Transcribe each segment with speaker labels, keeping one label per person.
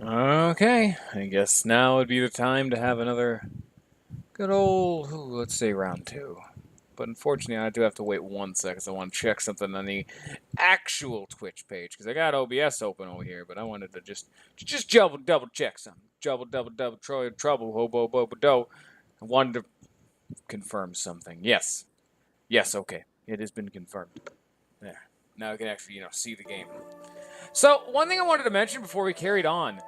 Speaker 1: Okay, I guess now would be the time to have another good old, let's say round two. But unfortunately, I do have to wait 1 second. I want to check something on the actual Twitch page because I got OBS open over here, but I wanted to just double check something. Double trouble hobo bobo do. I wanted to confirm something. Yes, okay, it has been confirmed. There. Now I can actually see the game. So one thing I wanted to mention before we carried on.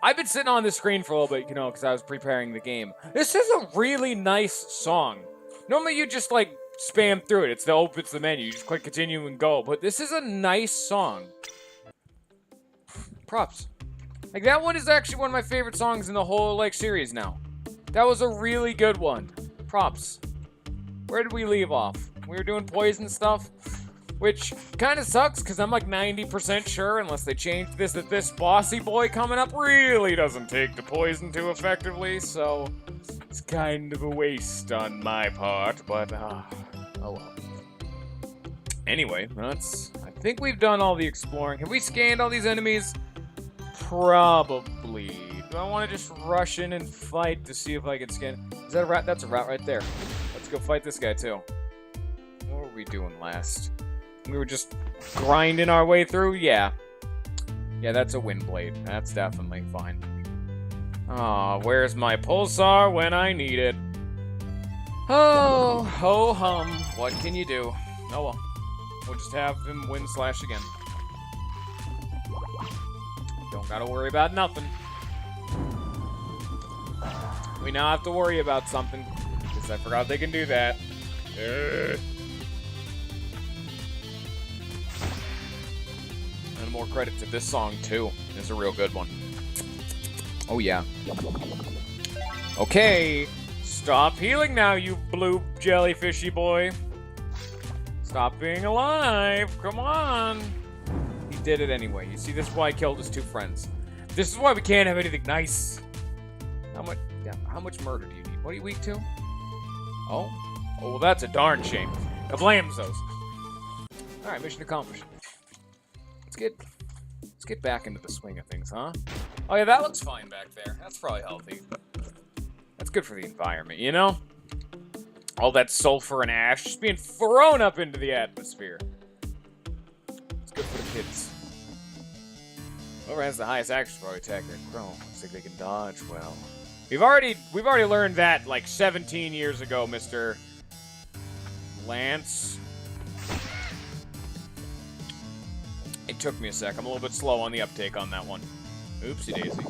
Speaker 1: I've been sitting on the screen for a little bit, because I was preparing the game. This is a really nice song. Normally you just like spam through it. It's the menu. You just click continue and go. But this is a nice song. Props. Like that one is actually one of my favorite songs in the whole series now. That was a really good one. Props. Where did we leave off? We were doing Poised stuff. Which kind of sucks, because I'm like 90% sure, unless they change this, that this bossy boy coming up really doesn't take the poison too effectively, so it's kind of a waste on my part, but, oh well. Anyway, I think we've done all the exploring. Have we scanned all these enemies? Probably. Do I want to just rush in and fight to see if I can scan? Is that a rat? That's a rat right there. Let's go fight this guy, too. What were we doing last? We were just grinding our way through? Yeah. Yeah, that's a wind blade. That's definitely fine. Aw, where's my pulsar when I need it? Oh, ho hum. What can you do? Oh well. We'll just have him wind slash again. Don't gotta worry about nothing. We now have to worry about something. Because I forgot they can do that. And more credit to this song, too. It's a real good one. Oh, yeah. Okay. Stop healing now, you blue jellyfishy boy. Stop being alive. Come on. He did it anyway. You see, this is why he killed his two friends. This is why we can't have anything nice. How much murder do you need? What are you weak to? Oh? Oh, well, that's a darn shame. Kablams those. Alright, mission accomplished. Let's get back into the swing of things, huh? Oh yeah, that looks fine back there. That's probably healthy. That's good for the environment, you know? All that sulfur and ash just being thrown up into the atmosphere. It's good for the kids. Whoever has the highest action probably attack their crow. Looks like they can dodge well. We've already learned that like 17 years ago, Mr. Lance. It took me a sec. I'm a little bit slow on the uptake on that one. Oopsie daisy.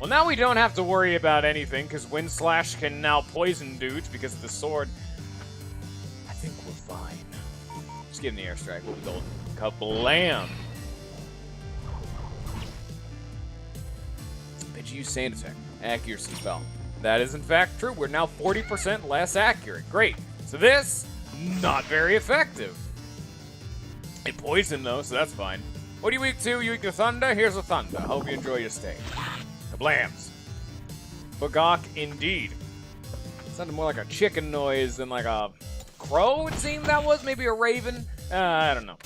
Speaker 1: Well, now we don't have to worry about anything, because Wind Slash can now poison dudes because of the sword. I think we're fine. Just give him the airstrike. We'll be golden. Kablam! Bet you use Sand Attack. Accuracy spell. That is in fact true. We're now 40% less accurate. Great. So this, not very effective. It poisoned though, so that's fine. What are you weak to? You weak to thunder? Here's a thunder. Hope you enjoy your stay. Kablams. Bagok indeed. It sounded more like a chicken noise than like a crow, it seemed that was. Maybe a raven? I don't know.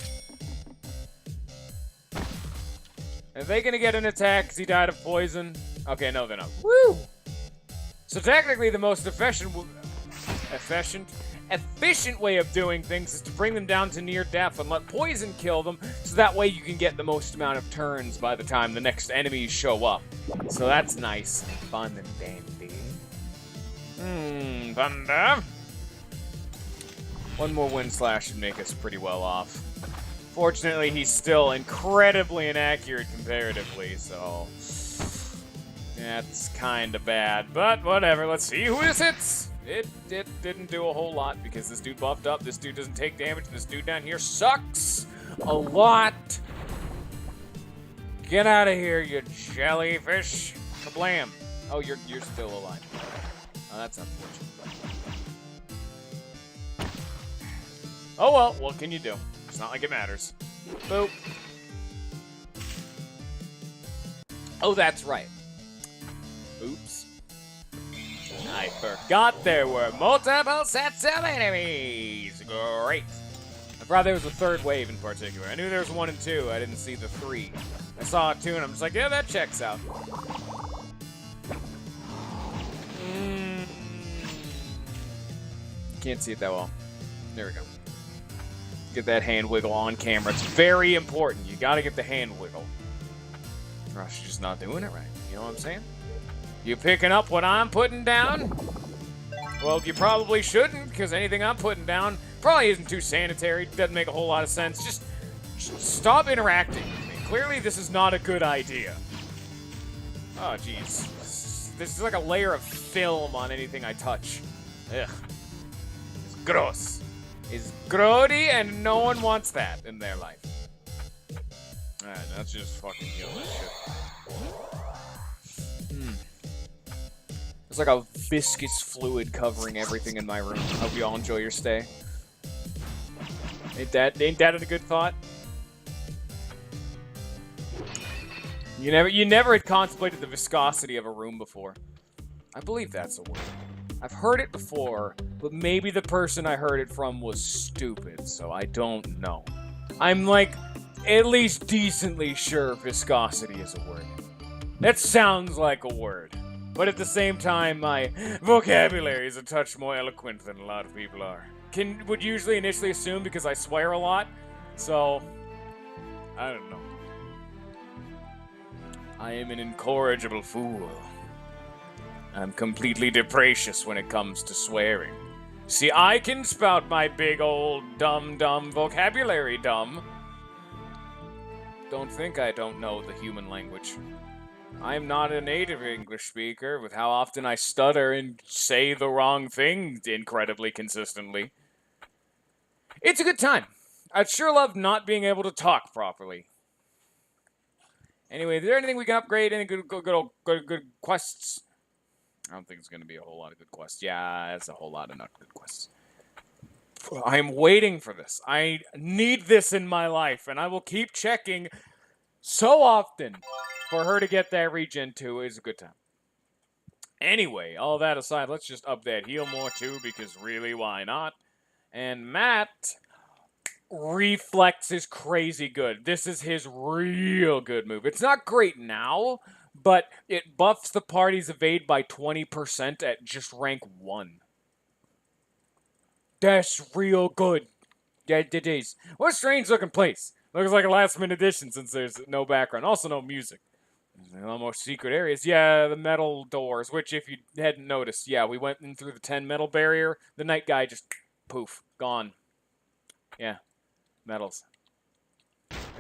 Speaker 1: Are they gonna get an attack because he died of poison? Okay, no, they're not. Woo! So technically the most efficient way of doing things is to bring them down to near death and let poison kill them, so that way you can get the most amount of turns by the time the next enemies show up. So that's nice and fun and dandy. Thunder. One more Wind Slash should make us pretty well off. Fortunately, he's still incredibly inaccurate comparatively, so that's kind of bad, but whatever. Let's see who this hits. It didn't do a whole lot because this dude buffed up. This dude doesn't take damage. This dude down here sucks a lot. Get out of here, you jellyfish. Kablam. Oh, you're still alive. Oh, that's unfortunate. Oh well, what can you do? It's not like it matters. Boop. Oh, that's right. Oops. I forgot there were multiple sets of enemies. Great. forgot there was a third wave in particular. I knew there was 1 and 2. I didn't see the 3. I saw 2, and I'm just like, yeah, that checks out. Can't see it that well. There we go. Get that hand wiggle on camera. It's very important. You gotta get the hand wiggle. Or else you're just not doing it right. You know what I'm saying? You picking up what I'm putting down? Well, you probably shouldn't, because anything I'm putting down probably isn't too sanitary. Doesn't make a whole lot of sense. Just stop interacting with me. Clearly, this is not a good idea. Oh, jeez. This is like a layer of film on anything I touch. Ugh. It's gross. It's grody, and no one wants that in their life. Alright, let's just fucking heal this shit. It's like a viscous fluid covering everything in my room. Hope you all enjoy your stay. Ain't that a good thought? You never had contemplated the viscosity of a room before. I believe that's a word. I've heard it before, but maybe the person I heard it from was stupid, so I don't know. I'm like at least decently sure viscosity is a word. That sounds like a word. But at the same time, my vocabulary is a touch more eloquent than a lot of people are. Would usually initially assume because I swear a lot, so I don't know. I am an incorrigible fool. I'm completely deprecious when it comes to swearing. See, I can spout my big old dumb vocabulary, dumb. Don't think I don't know the human language. I'm not a native English speaker with how often I stutter and say the wrong thing incredibly consistently. It's a good time. I'd sure love not being able to talk properly. Anyway, is there anything we can upgrade? Any good quests? I don't think it's going to be a whole lot of good quests. Yeah, it's a whole lot of not good quests. I'm waiting for this. I need this in my life, and I will keep checking so often for her to get that regen too. Is a good time. Anyway, all that aside, let's just up that heal more too, because really, why not? And Matt, reflex is crazy good. This is his real good move. It's not great now, but it buffs the party's evade by 20% at just rank 1. That's real good. Yeah, it is. What a strange looking place. Looks like a last minute addition since there's no background. Also no music. There's almost secret areas. Yeah, the metal doors, which if you hadn't noticed, yeah, we went in through the 10 metal barrier. The night guy just, poof, gone. Yeah, metals.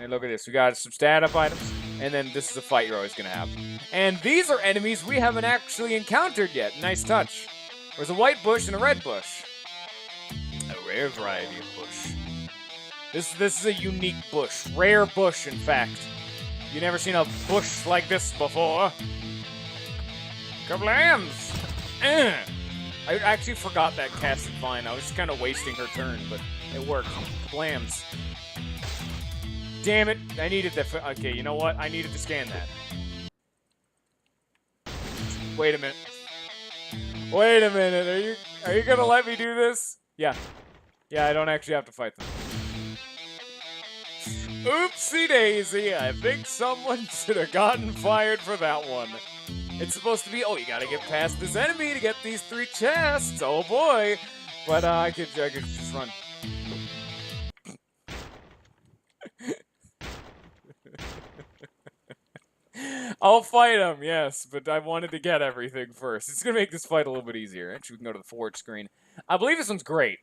Speaker 1: And look at this. We got some stat up items. And then this is a fight you're always going to have. And these are enemies we haven't actually encountered yet. Nice touch. There's a white bush and a red bush. A rare variety of bush. This is a unique bush. Rare bush, in fact. You never seen a bush like this before. Kablams! I actually forgot that casted vine. I was just kind of wasting her turn, but it worked. Kablams. Damn it. I needed that. Okay, you know what? I needed to scan that. Wait a minute. Wait a minute. Are you gonna let me do this? Yeah. Yeah, I don't actually have to fight them. Oopsie daisy. I think someone should have gotten fired for that one. It's supposed to be, oh, you gotta get past this enemy to get these 3 chests. Oh boy. But I could just run. I'll fight him, yes, but I wanted to get everything first. It's gonna make this fight a little bit easier. Actually, we can go to the forward screen. I believe this one's great.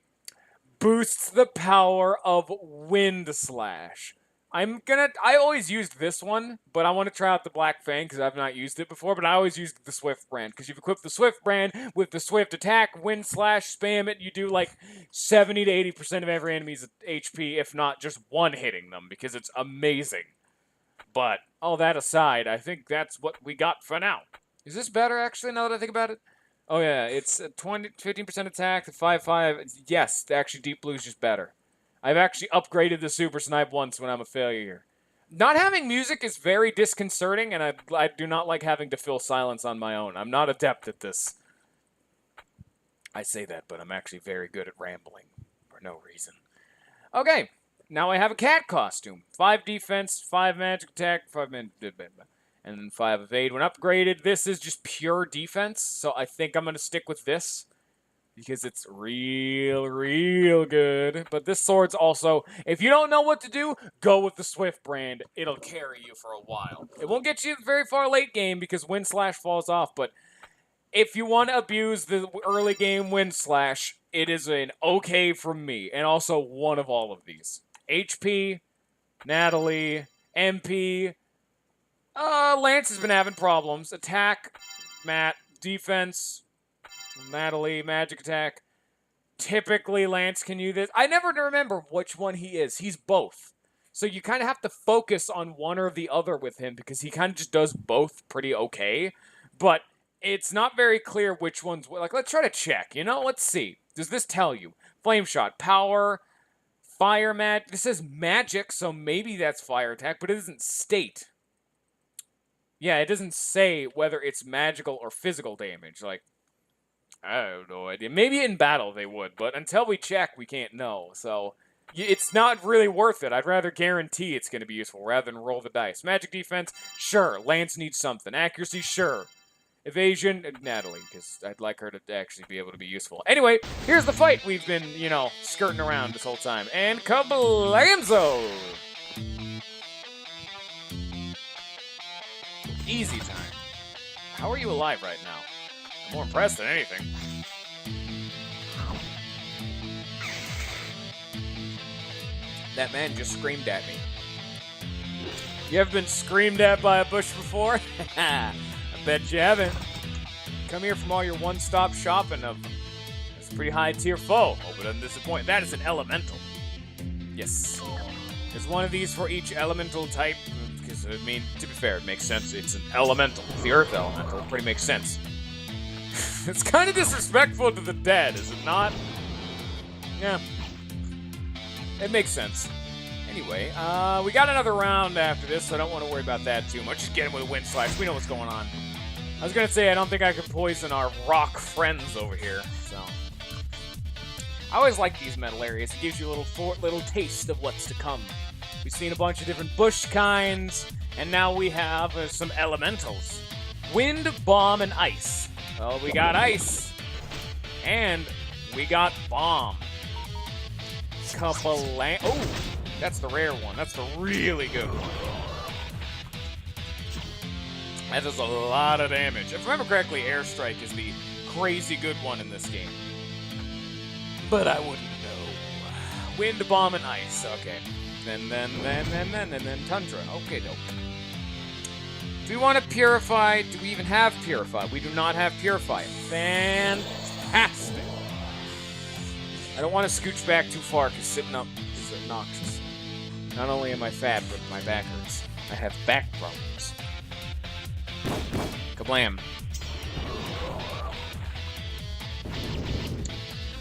Speaker 1: Boosts the power of Wind Slash. I always used this one, but I want to try out the Black Fang because I've not used it before, but I always used the Swift brand because you've equipped the Swift brand with the Swift attack, Wind Slash, spam it, you do like 70 to 80% of every enemy's HP, if not just one hitting them, because it's amazing. But all that aside, I think that's what we got for now. Is this better, actually, now that I think about it? Oh, yeah, it's 15% attack, the 5-5. Yes, actually, Deep Blue's just better. I've actually upgraded the Super Snipe once when I'm a failure. Not having music is very disconcerting, and I do not like having to fill silence on my own. I'm not adept at this. I say that, but I'm actually very good at rambling for no reason. Okay, now I have a cat costume. 5 defense, 5 magic attack, 5 and then 5 evade. When upgraded, this is just pure defense, so I think I'm going to stick with this because it's real good. But this sword's also, if you don't know what to do, go with the Swift brand. It'll carry you for a while. It won't get you very far late game because Wind Slash falls off, but if you want to abuse the early game Wind Slash, it is an okay from me, and also one of all of these. HP, Natalie, MP, Lance has been having problems. Attack, Matt, defense, Natalie, magic attack. Typically, Lance can use this. I never remember which one he is. He's both. So you kind of have to focus on one or the other with him because he kind of just does both pretty okay. But it's not very clear which one's... Like, let's try to check, you know? Let's see. Does this tell you? Flame Shot, Power, Fire Magic. This says Magic, so maybe that's Fire Attack, but it doesn't state. Yeah, it doesn't say whether it's magical or physical damage. Like, I have no idea. Maybe in battle they would, but until we check, we can't know. So, it's not really worth it. I'd rather guarantee it's going to be useful rather than roll the dice. Magic defense, sure. Lance needs something. Accuracy, sure. Evasion, Natalie, because I'd like her to actually be able to be useful. Anyway, here's the fight we've been, you know, skirting around this whole time. And kablamzo! Easy time. How are you alive right now? I'm more impressed than anything. That man just screamed at me. You ever been screamed at by a bush before? I bet you haven't. Come here from all your one-stop shopping of this pretty high-tier foe. Hope it doesn't disappoint. That is an elemental. Yes. There's one of these for each elemental type. Because, I mean, to be fair, it makes sense. It's an elemental. It's the earth elemental. It pretty makes sense. It's kind of disrespectful to the dead, is it not? Yeah. It makes sense. Anyway, we got another round after this, so I don't want to worry about that too much. Just get him with a Wind Slash. We know what's going on. I was going to say, I don't think I could poison our rock friends over here, so. I always like these metal areas. It gives you a little taste of what's to come. We've seen a bunch of different bush kinds, and now we have some elementals. Wind, bomb, and ice. Well, we got ice, and we got bomb. Kablam. Oh, that's the rare one. That's the really good one. That does a lot of damage. If I remember correctly, Airstrike is the crazy good one in this game. But I wouldn't know. Wind, bomb, and ice. Okay. Then Tundra. Okay, dope. Do we want to Purify? Do we even have Purify? We do not have Purify. Fantastic. I don't want to scooch back too far because sitting up is obnoxious. Not only am I fat, but my back hurts. I have back problems. Kablam.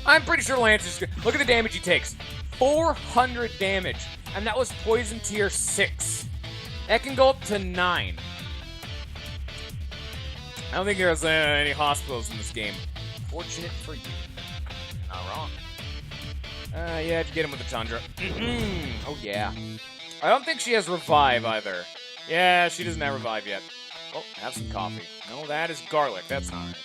Speaker 1: I'm pretty sure Lance is good. Look at the damage he takes. 400 damage. And that was Poison Tier 6. That can go up to 9. I don't think there's any hospitals in this game. Fortunate for you. Not wrong. Yeah, to get him with the Tundra. Oh, yeah. I don't think she has Revive either. Yeah, she doesn't have Revive yet. Oh, have some coffee. No, that is garlic. That's not right.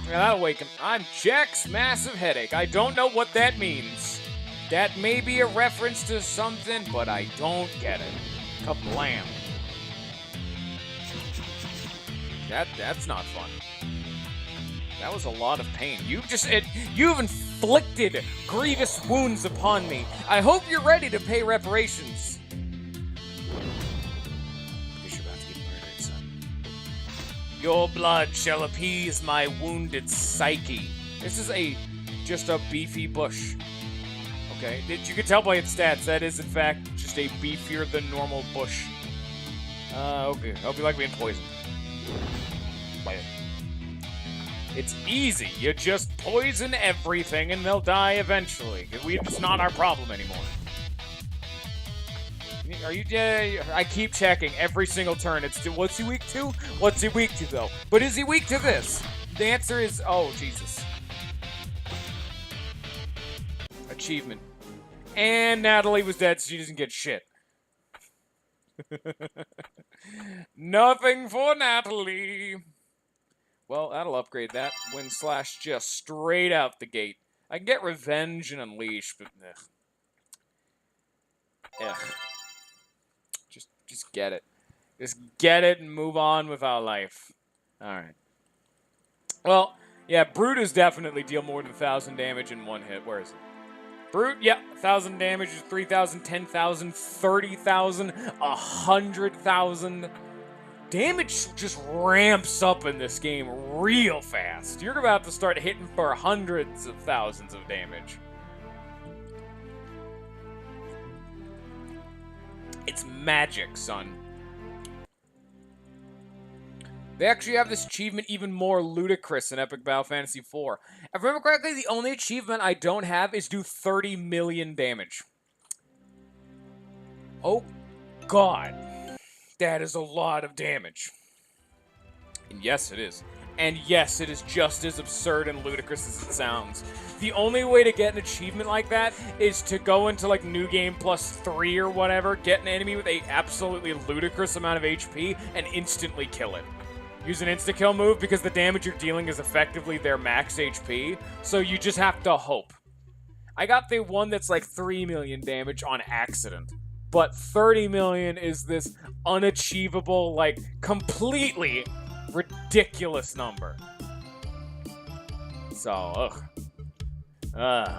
Speaker 1: Yeah, that'll wake him. I'm Jack's massive headache. I don't know what that means. That may be a reference to something, but I don't get it. Kablam. That's not fun. That was a lot of pain. You've inflicted grievous wounds upon me. I hope you're ready to pay reparations. Because you're about to get murdered, son. Your blood shall appease my wounded psyche. This is just a beefy bush. Okay, you can tell by its stats, that is in fact just a beefier than normal bush. Okay, I hope you like being poisoned. It's easy. You just poison everything and they'll die eventually. It's not our problem anymore. Are you? I keep checking every single turn. What's he weak to? What's he weak to though? But is he weak to this? The answer is, oh Jesus. achievement. And Natalie was dead, so she doesn't get shit. Nothing for Natalie. Well, that'll upgrade that. Wind Slash just straight out the gate. I can get Revenge and Unleash, but ugh. Just get it. Just get it and move on with our life. Alright. Well, yeah, Brute is definitely deal more than 1,000 damage in one hit. Where is it? Brute, yeah, 1,000 damage is 3,000, 10,000, 30,000, 100,000. Damage just ramps up in this game real fast. You're about to start hitting for hundreds of thousands of damage. It's magic, son. They actually have this achievement even more ludicrous in Epic Battle Fantasy IV. If I remember correctly, the only achievement I don't have is do 30 million damage. Oh, God. That is a lot of damage. And yes, it is. And yes, it is just as absurd and ludicrous as it sounds. The only way to get an achievement like that is to go into, like, New Game +3 or whatever, get an enemy with an absolutely ludicrous amount of HP, and instantly kill it. Use an insta-kill move because the damage you're dealing is effectively their max HP, so you just have to hope. I got the one that's like 3 million damage on accident, but 30 million is this unachievable, like, completely ridiculous number. So,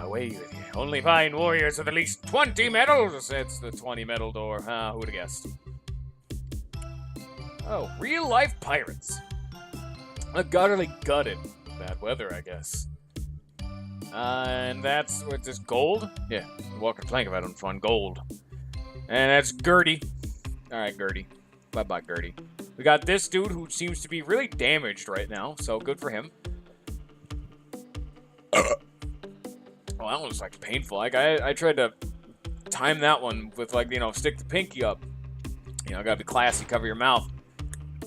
Speaker 1: wait, only find warriors with at least 20 medals. It's the 20 medal door. Who'd have guessed? Oh, real-life pirates. Utterly gutted. Bad weather, I guess. And that's, what's this, gold? Yeah, walking plank if I don't find gold. And that's Gertie. Alright, Gertie. Bye-bye, Gertie. We got this dude who seems to be really damaged right now, so good for him. Oh, that one was, like, painful. Like, I tried to time that one with, like, you know, stick the pinky up. You know, gotta be classy, cover your mouth.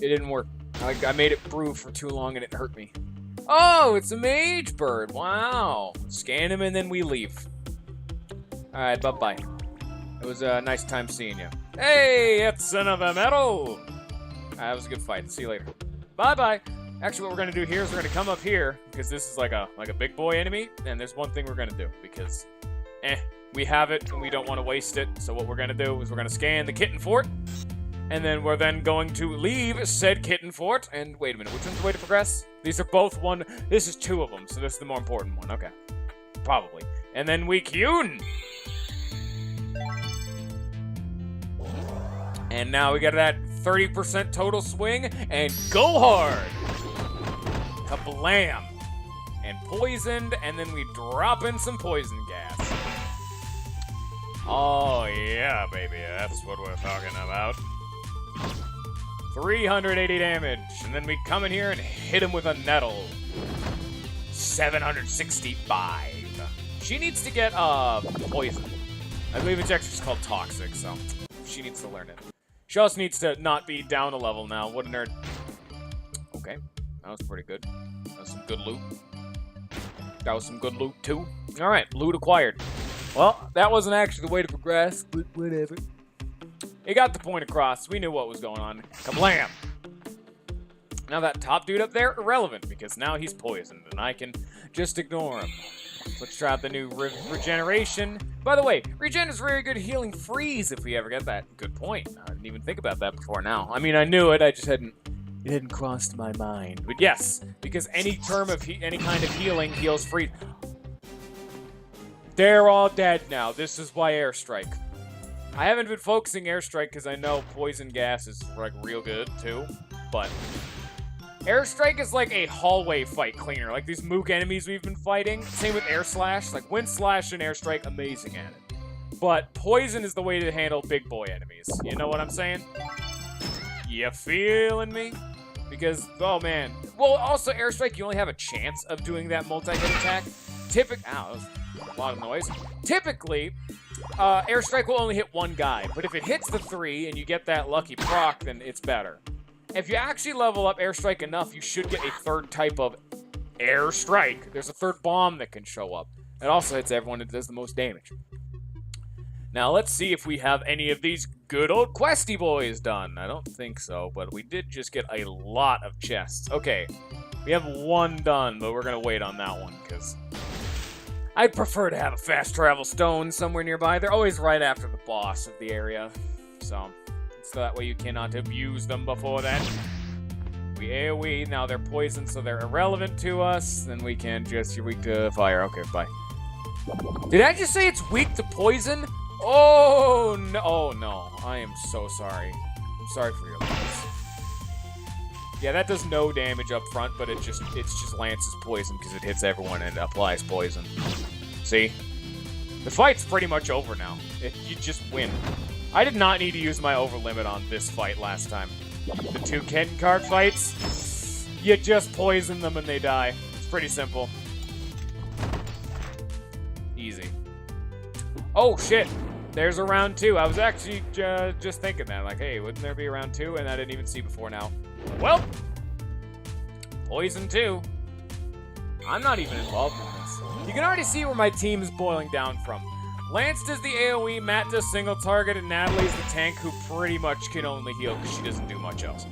Speaker 1: It didn't work. I made it brew for too long and it hurt me. Oh, it's a mage bird. Wow. Scan him and then we leave. Alright, bye-bye. It was a nice time seeing you. Hey, it's another medal! That was a good fight. See you later. Bye-bye. Actually, what we're gonna do here is we're gonna come up here, because this is like a big boy enemy, and there's one thing we're gonna do, because, we have it and we don't want to waste it, so what we're gonna do is we're gonna scan the kitten fort, and then we're then going to leave said kitten fort. And wait a minute, which one's the way to progress? These are both one. This is two of them, so this is the more important one. Okay. Probably. And then we Kyun. And now we got that 30% total swing, and go hard. Kablam. And poisoned, and then we drop in some poison gas. Oh yeah, baby, that's what we're talking about. 380 damage, and then we come in here and hit him with a nettle. 765. She needs to get, poison. I believe it's actually just called toxic, so she needs to learn it. She also needs to not be down a level now. What a nerd. Okay, that was pretty good. That was some good loot. That was some good loot, too. Alright, loot acquired. Well, that wasn't actually the way to progress, but whatever. It got the point across. We knew what was going on. Kablam! Now that top dude up there, irrelevant, because now he's poisoned, and I can just ignore him. Let's try out the new regeneration. By the way, regen is very good healing freeze if we ever get that. Good point. I didn't even think about that before now. I mean, I knew it, I just hadn't... It hadn't crossed my mind. But yes, because any term of any kind of healing heals freeze. They're all dead now. This is why airstrike. I haven't been focusing airstrike because I know poison gas is like real good too, but airstrike is like a hallway fight cleaner, like these mook enemies we've been fighting. Same with air slash, like wind slash and airstrike, amazing at it. But poison is the way to handle big boy enemies. You know what I'm saying? You feeling me? Because, oh man. Well, also airstrike, you only have a chance of doing that multi-hit attack. Ow, that was a lot of noise. Typically, airstrike will only hit one guy, but if it hits the 3 and you get that lucky proc, then it's better. If you actually level up airstrike enough, you should get a third type of airstrike. There's a third bomb that can show up. It also hits everyone that does the most damage. Now, let's see if we have any of these good old questy boys done. I don't think so, but we did just get a lot of chests. Okay, we have one done, but we're going to wait on that one, because I'd prefer to have a fast travel stone somewhere nearby. They're always right after the boss of the area, so that way you cannot abuse them before that. We AoE, now they're poisoned, so they're irrelevant to us. Then we can just, you're weak to fire. Okay, bye. Did I just say it's weak to poison? Oh, no. Oh, no. I am so sorry. I'm sorry for your loss. Yeah, that does no damage up front, but it's just Lance's poison because it hits everyone and applies poison. See? The fight's pretty much over now. You just win. I did not need to use my over limit on this fight last time. The 2 Ken card fights, you just poison them and they die. It's pretty simple. Easy. Oh, shit. There's a round 2. I was actually just thinking that. Like, hey, wouldn't there be a round 2? And I didn't even see before now. Well, poison 2. I'm not even involved in this. You can already see where my team is boiling down from. Lance does the AoE, Matt does single target, and Natalie's the tank who pretty much can only heal because she doesn't do much else.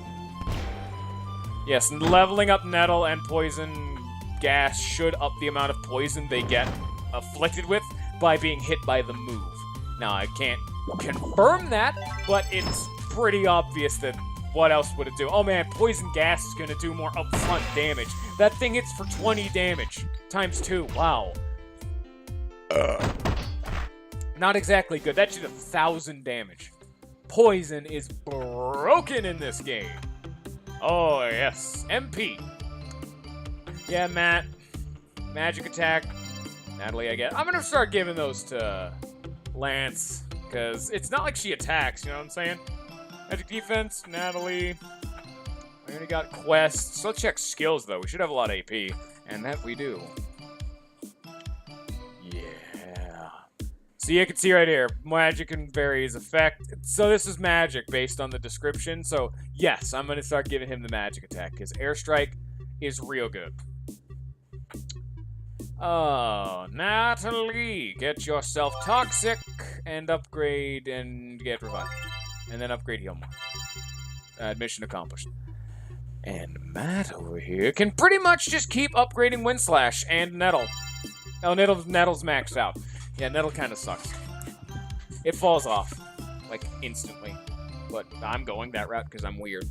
Speaker 1: Yes, and leveling up Nettle and Poison Gas should up the amount of poison they get afflicted with by being hit by the move. Now, I can't confirm that, but it's pretty obvious that what else would it do? Oh man, Poison Gas is going to do more upfront damage. That thing hits for 20 damage, times 2, wow. Not exactly good. That did 1,000 damage. Poison is broken in this game. Oh, yes. MP. Yeah, Matt. Magic attack. Natalie, I guess. I'm going to start giving those to Lance, because it's not like she attacks, you know what I'm saying? Magic defense, Natalie. We already got quests. So let's check skills, though. We should have a lot of AP, and that we do. So you can see right here, magic can vary his effect. So this is magic based on the description. So yes, I'm going to start giving him the magic attack because airstrike is real good. Oh, Natalie, get yourself toxic and upgrade and get revived. And then upgrade heal more. Mission accomplished. And Matt over here can pretty much just keep upgrading Wind Slash and Nettle. Oh, Nettle's maxed out. Yeah, Nettle kind of sucks. It falls off, like, instantly. But I'm going that route because I'm weird.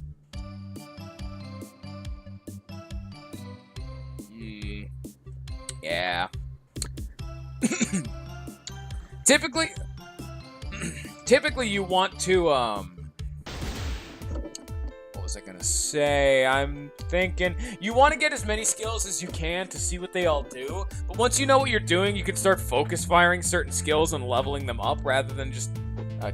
Speaker 1: Yeah. Typically you want to, what was I gonna say? I'm thinking you want to get as many skills as you can to see what they all do, but once you know what you're doing, you can start focus firing certain skills and leveling them up rather than just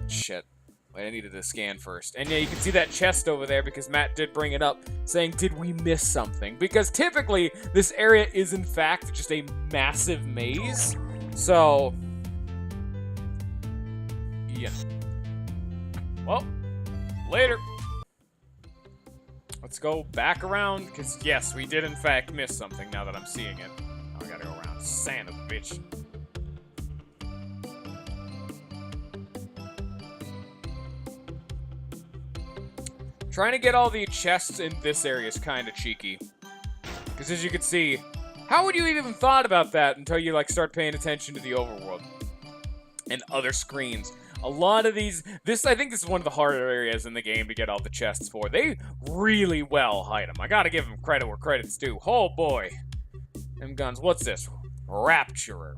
Speaker 1: shit. Wait, I needed to scan first. And yeah, you can see that chest over there because Matt did bring it up, saying, did we miss something? Because typically, this area is in fact just a massive maze. So, yeah. Well, later. Let's go back around, because yes, we did in fact miss something now that I'm seeing it. Oh, I gotta go around. Son of a bitch. Trying to get all the chests in this area is kind of cheeky. Because as you can see, how would you even thought about that until you like start paying attention to the overworld and other screens? A lot of these, I think this is one of the harder areas in the game to get all the chests for. They really well hide them. I gotta give them credit where credit's due. Oh boy. Them guns. What's this? Rapturer.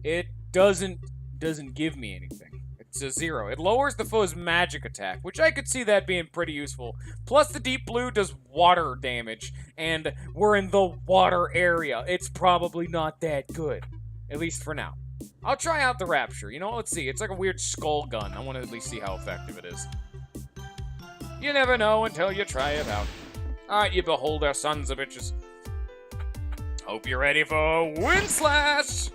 Speaker 1: It doesn't give me anything. It's a 0. It lowers the foe's magic attack, which I could see that being pretty useful. Plus, the deep blue does water damage, and we're in the water area. It's probably not that good, at least for now. I'll try out the Rapture. You know, let's see. It's like a weird skull gun. I want to at least see how effective it is. You never know until you try it out. Alright, you beholder sons of bitches. Hope you're ready for Wind Slash!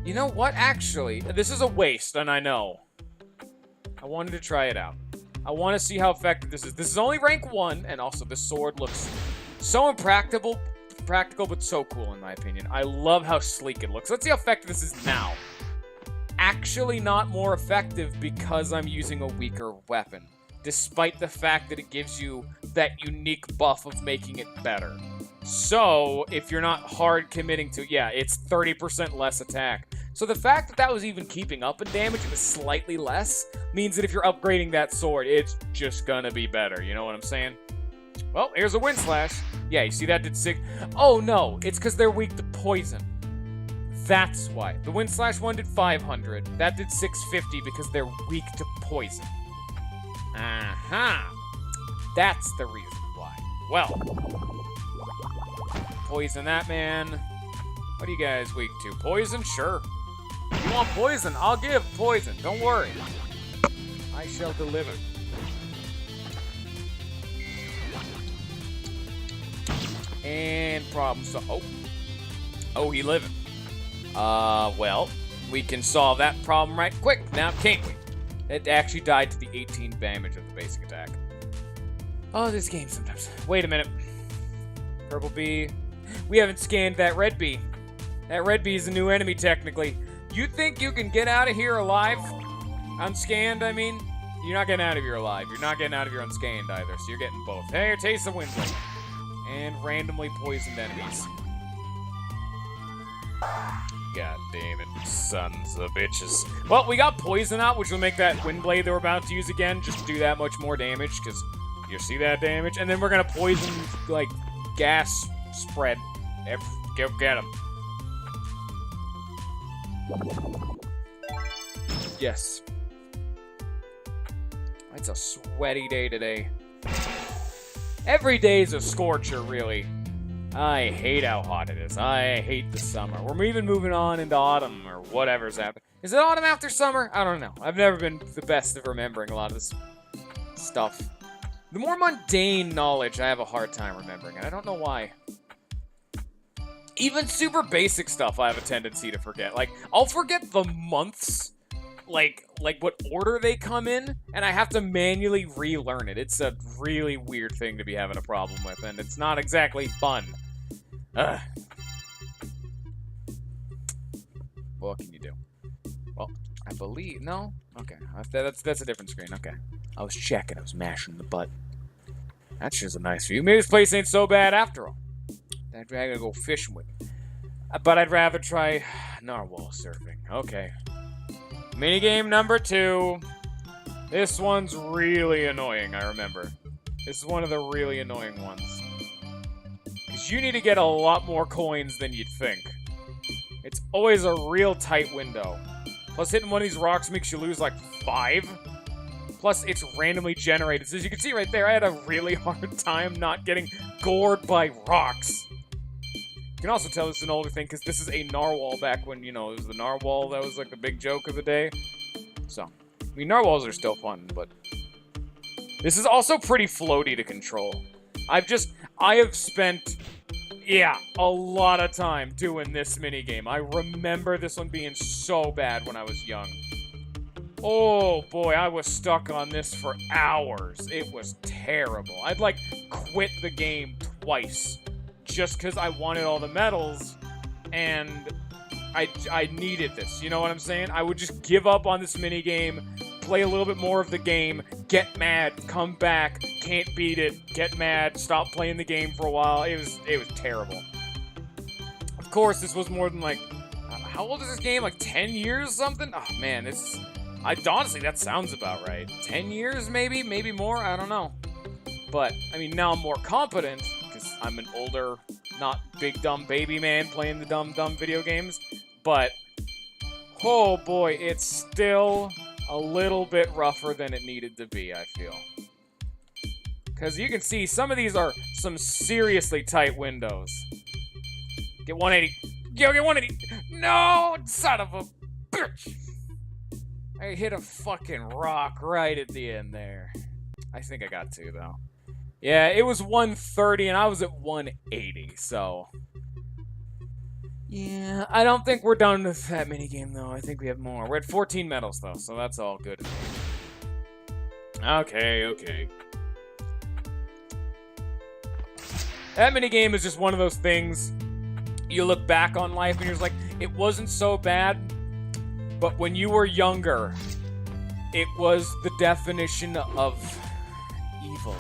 Speaker 1: You know what, actually? This is a waste, and I know. I wanted to try it out. I want to see how effective this is. This is only rank 1, and also this sword looks so impractical practical, but so cool in my opinion. I love how sleek it looks. Let's see how effective this is now. Actually not more effective because I'm using a weaker weapon, despite the fact that it gives you that unique buff of making it better. So, if you're not hard committing to, yeah, it's 30% less attack. So the fact that that was even keeping up in damage, it was slightly less, means that if you're upgrading that sword, it's just gonna be better, you know what I'm saying? Well, here's a Wind Slash. Yeah, you see that did 6... Oh, no, it's because they're weak to poison. That's why. The Wind Slash one did 500. That did 650 because they're weak to poison. Aha! That's the reason why. Well, poison that man. What are you guys weak to? Poison? Sure. You want poison? I'll give poison. Don't worry. I shall deliver. And problem solved. Oh, he living. Well, we can solve that problem right quick now, can't we? It actually died to the 18 damage of the basic attack. Oh, this game sometimes. Wait a minute. Purple bee. We haven't scanned that red bee. That red bee is a new enemy, technically. You think you can get out of here alive? Unscanned, I mean? You're not getting out of here alive. You're not getting out of here unscanned either, so you're getting both. Hey, taste the wind blade. And randomly poisoned enemies. God damn it, sons of bitches. Well, we got poison out, which will make that wind blade that we're about to use again just do that much more damage, because you see that damage? And then we're gonna poison, like, gas spread. Go get him. Yes. It's a sweaty day today. Every day is a scorcher, really. I hate how hot it is. I hate the summer. We're even moving on into autumn, or whatever's happening. Is it autumn after summer? I don't know. I've never been the best of remembering a lot of this stuff. The more mundane knowledge, I have a hard time remembering, and I don't know why. Even super basic stuff I have a tendency to forget. Like, I'll forget the months, like what order they come in, and I have to manually relearn it. It's a really weird thing to be having a problem with, and it's not exactly fun. Ugh. What can you do? Well, I believe... No? Okay. That's a different screen. Okay. I was checking. I was mashing the button. That's just a nice view. Maybe this place ain't so bad after all. I'm gonna go fishing with it. But I'd rather try narwhal surfing. Okay. Minigame number 2. This one's really annoying, I remember. This is one of the really annoying ones. Because you need to get a lot more coins than you'd think. It's always a real tight window. Plus, hitting one of these rocks makes you lose, like, 5. Plus, it's randomly generated. So as you can see right there, I had a really hard time not getting gored by rocks. You can also tell this is an older thing, because this is a narwhal back when, you know, it was the narwhal that was, like, the big joke of the day. So, I mean, narwhals are still fun, but... This is also pretty floaty to control. I have spent, yeah, a lot of time doing this minigame. I remember this one being so bad when I was young. Oh, boy, I was stuck on this for hours. It was terrible. I'd, like, quit the game twice. Just because I wanted all the medals, and I needed this, you know what I'm saying? I would just give up on this minigame, play a little bit more of the game, get mad, come back, can't beat it, get mad, stop playing the game for a while. It was terrible. Of course, this was more than, like, how old is this game? Like 10 years or something? Oh, man, honestly, that sounds about right. 10 years, maybe? Maybe more? I don't know. But, I mean, now I'm more competent, because I'm an older, not big dumb baby man playing the dumb video games. But, oh boy, it's still a little bit rougher than it needed to be, I feel. Because you can see, some of these are some seriously tight windows. Get 180. Yo, get 180. No, son of a bitch. I hit a fucking rock right at the end there. I think I got 2, though. Yeah, it was 130, and I was at 180, so... Yeah, I don't think we're done with that minigame, though. I think we have more. We're at 14 medals, though, so that's all good. Okay. That minigame is just one of those things you look back on life and you're just like, it wasn't so bad, but when you were younger, it was the definition of evil.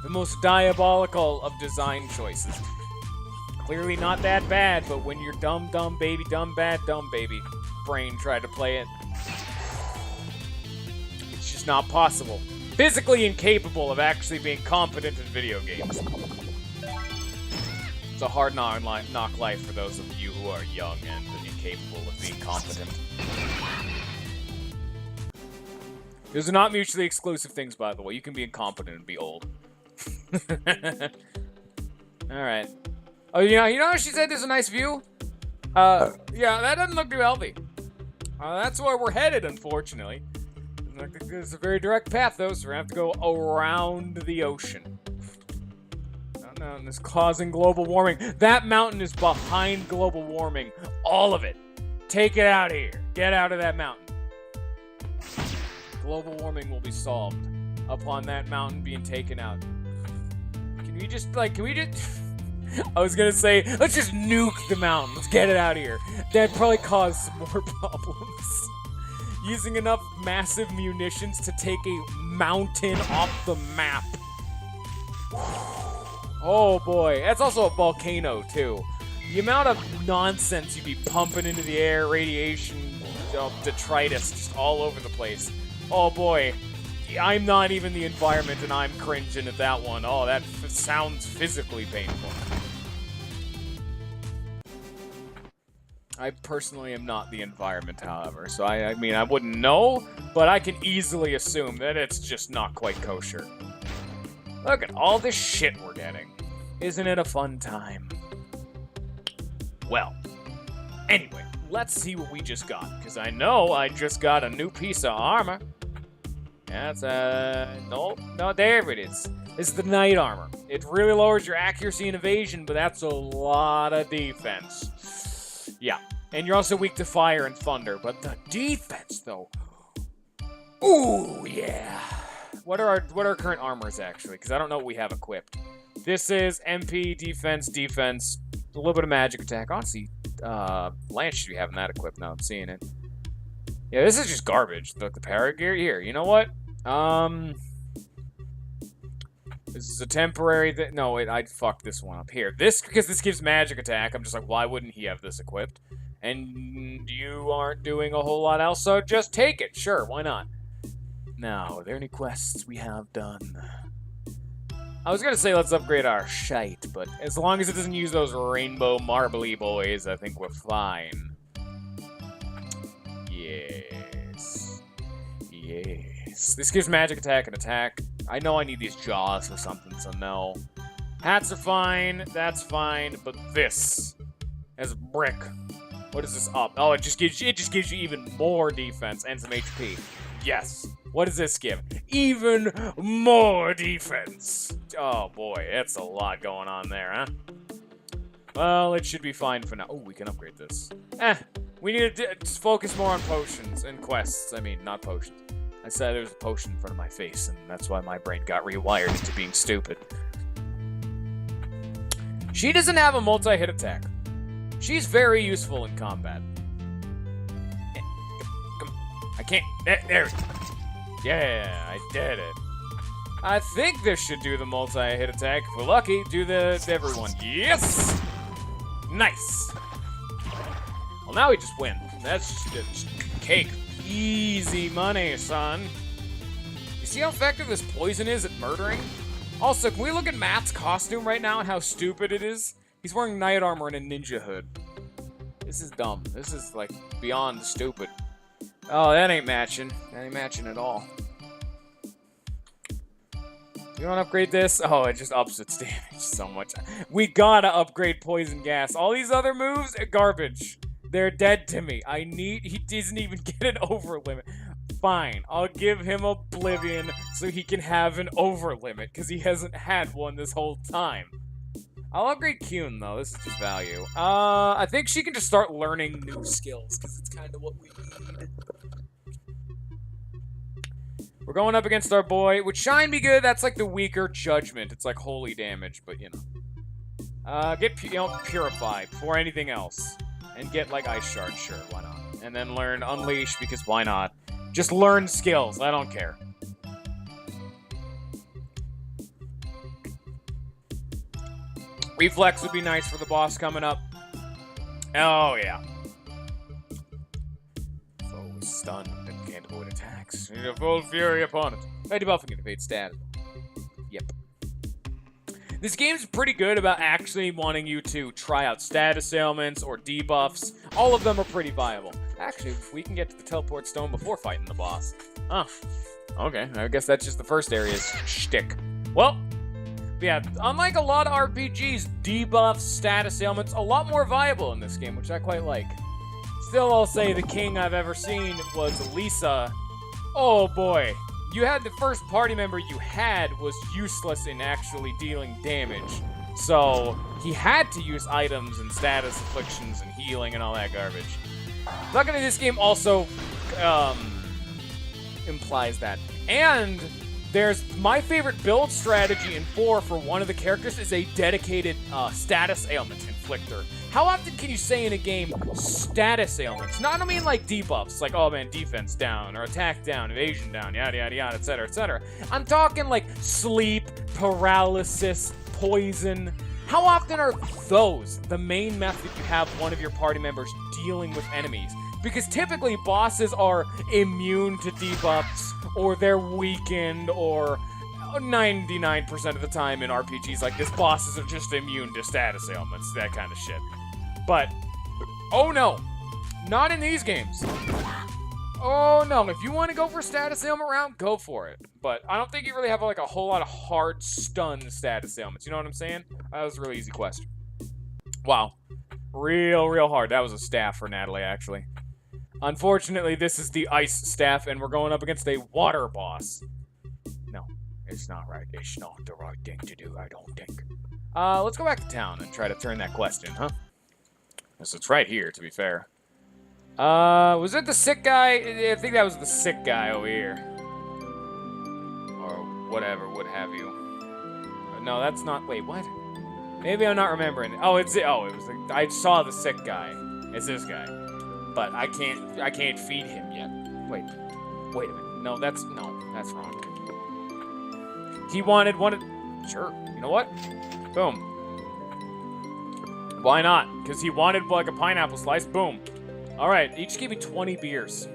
Speaker 1: The most diabolical of design choices. Clearly not that bad, but when your dumb baby brain tried to play it, it's just not possible. Physically incapable of actually being competent in video games. It's a hard knock life for those of you who are young and incapable of being competent. Those are not mutually exclusive things, by the way. You can be incompetent and be old. Alright. Oh, you know she said there's a nice view? Yeah, that doesn't look too healthy. That's where we're headed, unfortunately. There's a very direct path, though, so we're gonna have to go around the ocean. No, and it's causing global warming. That mountain is behind global warming. All of it. Take it out of here. Get out of that mountain. Global warming will be solved upon that mountain being taken out. Can we just... I was gonna say, let's just nuke the mountain. Let's get it out of here. That'd probably cause some more problems. Using enough massive munitions to take a mountain off the map. Oh boy, that's also a volcano too. The amount of nonsense you'd be pumping into the air, radiation, detritus, just all over the place. Oh boy, I'm not even the environment and I'm cringing at that one. Oh, that sounds physically painful. I personally am not the environment, however, so I mean, I wouldn't know, but I can easily assume that it's just not quite kosher. Look at all this shit we're getting. Isn't it a fun time? Well, anyway, let's see what we just got, because I know I just got a new piece of armor. That's no, there it is. This is the knight armor. It really lowers your accuracy and evasion, but that's a lot of defense. Yeah, and you're also weak to fire and thunder, but the defense, though. Ooh, yeah. What are our current armors, actually? Because I don't know what we have equipped. This is MP, defense, a little bit of magic attack. Honestly, Lance should be having that equipped now. I'm seeing it. Yeah, this is just garbage. The paragear here. You know what? This is a temporary thing. No, wait, I'd fuck this one up here. Because this gives magic attack. I'm just like, why wouldn't he have this equipped? And you aren't doing a whole lot else, so just take it. Sure, why not? Now, are there any quests we have done? I was gonna say let's upgrade our shite, but as long as it doesn't use those rainbow marbly boys, I think we're fine. Yes. Yes. This gives magic attack and attack. I know I need these jaws or something, so no. Hats are fine, that's fine, but this as brick. What is this up? Oh, it just gives you even more defense and some HP. Yes. What does this give? Even more defense. Oh boy, that's a lot going on there, huh? Well, it should be fine for now. Oh, we can upgrade this. We need to just focus more on potions and quests. I mean, not potions. I said there was a potion in front of my face, and that's why my brain got rewired into being stupid. She doesn't have a multi-hit attack. She's very useful in combat. Come on. I can't. There we go. Yeah, I did it. I think this should do the multi-hit attack. If we're lucky, do the everyone. Yes! Nice. Well, now we just win. That's just cake. Easy money, son. You see how effective this poison is at murdering? Also, can we look at Matt's costume right now and how stupid it is? He's wearing knight armor and a ninja hood. This is dumb. This is, like, beyond stupid. Oh, that ain't matching. That ain't matching at all. You want to upgrade this? Oh, it just ups its damage so much. We gotta upgrade poison gas. All these other moves are garbage. They're dead to me. He doesn't even get an over limit. Fine, I'll give him Oblivion so he can have an over limit, because he hasn't had one this whole time. I'll upgrade Kyun, though. This is just value. I think she can just start learning new skills, because it's kind of what we need. We're going up against our boy, which Shine be good. That's like the weaker Judgment. It's like holy damage, but you know. Get Purify before anything else. And get like Ice Shard, sure, why not? And then learn Unleash, because why not? Just learn skills, I don't care. Reflex would be nice for the boss coming up. Oh, yeah. Foe is stunned and can't avoid attacks. You have full fury upon it. By debuffing it, evade stat. Yep. This game's pretty good about actually wanting you to try out status ailments or debuffs. All of them are pretty viable. Actually, we can get to the teleport stone before fighting the boss. Oh, okay. I guess that's just the first area's shtick. Well, yeah, unlike a lot of RPGs, debuffs, status ailments, a lot more viable in this game, which I quite like. Still, I'll say the king I've ever seen was Lisa. Oh boy. You had the first party member you had was useless in actually dealing damage. So, he had to use items and status afflictions and healing and all that garbage. Luckily, this game also implies that. And there's my favorite build strategy in 4 for one of the characters is a dedicated status ailment inflictor. How often can you say in a game status ailments? Not, I mean like debuffs, like, oh man, defense down, or attack down, evasion down, yada yada yada, etc, etc. I'm talking like sleep, paralysis, poison. How often are those the main method you have one of your party members dealing with enemies? Because typically bosses are immune to debuffs, or they're weakened, or 99% of the time in RPGs like this, bosses are just immune to status ailments, that kind of shit. But, oh no, not in these games. Oh no, if you want to go for status ailment round, go for it. But I don't think you really have like a whole lot of hard stun status ailments, you know what I'm saying? That was a really easy question. Wow, real hard. That was a staff for Natalie, actually. Unfortunately, this is the ice staff, and we're going up against a water boss. No, it's not right. It's not the right thing to do, I don't think. Let's go back to town and try to turn that quest in, huh? So it's right here, to be fair. Was it the sick guy? I think that was the sick guy over here. Or whatever, what have you. No, that's not, wait, what? Maybe I'm not remembering. Oh, it was, I saw the sick guy. It's this guy. But I can't feed him yet. Wait a minute. No, that's wrong. He wanted, sure, you know what? Boom. Why not? Because he wanted like a pineapple slice. Boom. Alright, each give me 20 beers.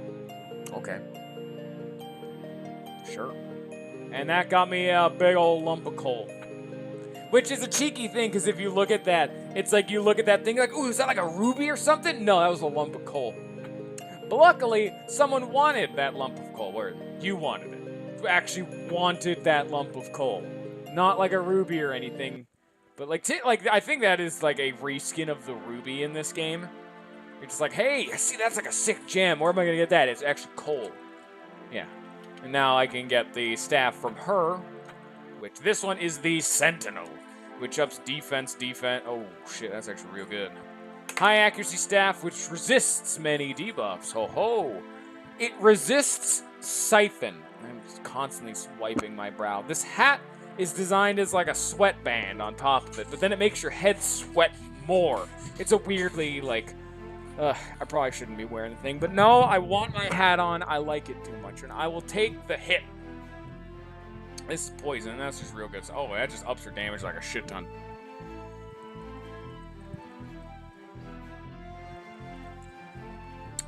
Speaker 1: Okay. Sure. And that got me a big old lump of coal. Which is a cheeky thing, because if you look at that, it's like you look at that thing like, ooh, is that like a ruby or something? No, that was a lump of coal. But luckily, someone wanted that lump of coal. Or you wanted it. You actually wanted that lump of coal. Not like a ruby or anything. But like I think that is like a reskin of the ruby in this game. You're just like, hey, I see that's like a sick gem. Where am I gonna get that? It's actually coal. Yeah. And now I can get the staff from her, which this one is the Sentinel, which ups defense. Oh shit, that's actually real good. High accuracy staff, which resists many debuffs. Ho ho. It resists Siphon. I'm just constantly wiping my brow. This hat is designed as like a sweatband on top of it, but then it makes your head sweat more. It's a weirdly, like, I probably shouldn't be wearing the thing, but no, I want my hat on. I like it too much, and I will take the hit. This is poison, that's just real good. Oh, that just ups your damage like a shit ton.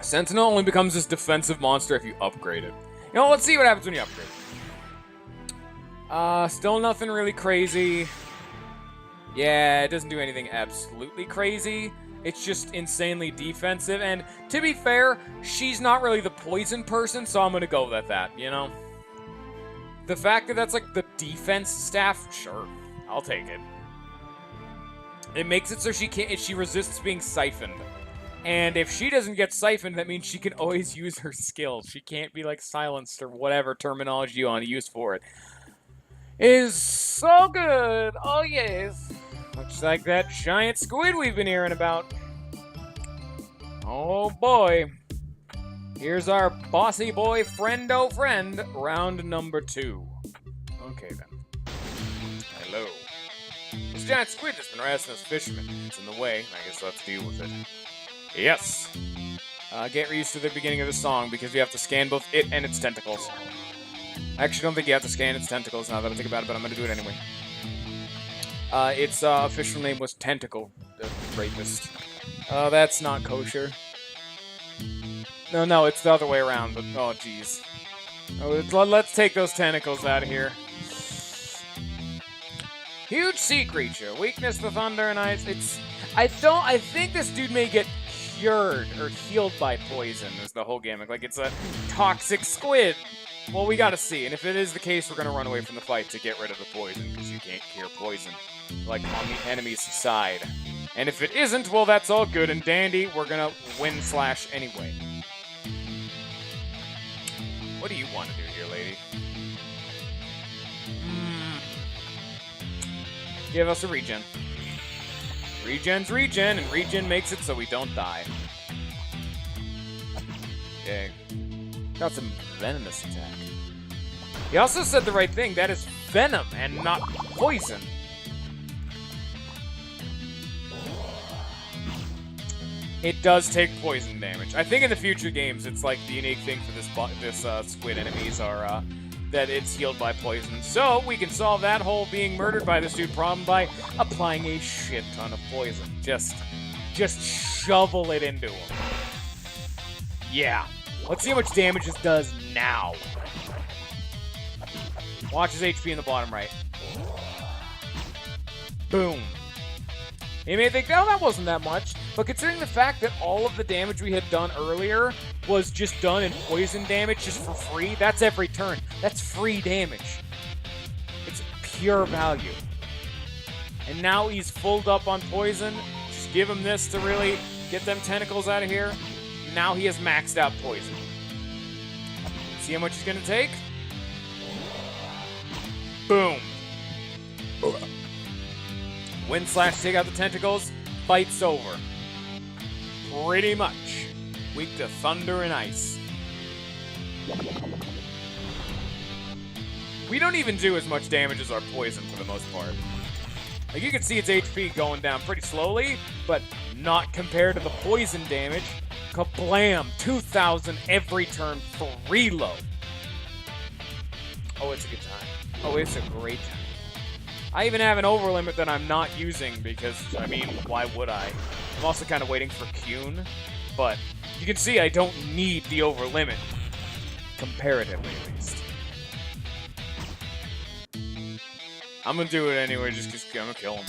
Speaker 1: Sentinel only becomes this defensive monster if you upgrade it. You know, let's see what happens when you upgrade it. Still nothing really crazy. Yeah, it doesn't do anything absolutely crazy. It's just insanely defensive, and to be fair, she's not really the poison person, so I'm gonna go with that, you know? The fact that that's like the defense staff, sure, I'll take it. It makes it so she resists being siphoned. And if she doesn't get siphoned, that means she can always use her skills. She can't be like silenced or whatever terminology you want to use for it. Is so good. Oh, yes. Looks like that giant squid we've been hearing about. Oh, boy. Here's our bossy boy friendo friend, round number 2. Okay then. Hello. This giant squid has been harassing us fishermen. It's in the way. I guess we'll have to deal with it. Yes. Get used to the beginning of the song because you have to scan both it and its tentacles. I actually don't think you have to scan its tentacles now that I think about it, but I'm going to do it anyway. Its official name was Tentacle Rapist. That's not kosher. No, it's the other way around, but oh jeez. Let's take those tentacles out of here. Huge sea creature. Weakness to thunder and ice. I think this dude may get cured or healed by poison is the whole gimmick. Like, it's a toxic squid. Well, we gotta see. And if it is the case, we're gonna run away from the fight to get rid of the poison, because you can't cure poison. Like, on the enemy's side. And if it isn't, well, that's all good and dandy. We're gonna win slash anyway. What do you want to do here, lady? Give us a regen. Regen's regen, and regen makes it so we don't die. Okay. Got some venomous attack. He also said the right thing. That is venom and not poison. It does take poison damage. I think in the future games, it's like the unique thing for this squid enemies are that it's healed by poison. So we can solve that whole being murdered by this dude problem by applying a shit ton of poison. Just shovel it into him. Yeah. Let's see how much damage this does now. Watch his HP in the bottom right. Boom. You may think, oh, that wasn't that much. But considering the fact that all of the damage we had done earlier was just done in poison damage just for free, that's every turn. That's free damage. It's pure value. And now he's full up on poison. Just give him this to really get them tentacles out of here. Now he has maxed out poison. See how much he's going to take? Boom. Win slash take out the tentacles. Fight's over. Pretty much. Weak to thunder and ice. We don't even do as much damage as our poison for the most part. Like, you can see its HP going down pretty slowly, but not compared to the poison damage. Kablam! 2,000 every turn for reload. Oh, it's a good time. Oh, it's a great time. I even have an overlimit that I'm not using because, I mean, why would I? I'm also kind of waiting for Kuhn, but you can see I don't need the overlimit. Comparatively, at least. I'm gonna do it anyway just because I'm gonna kill him.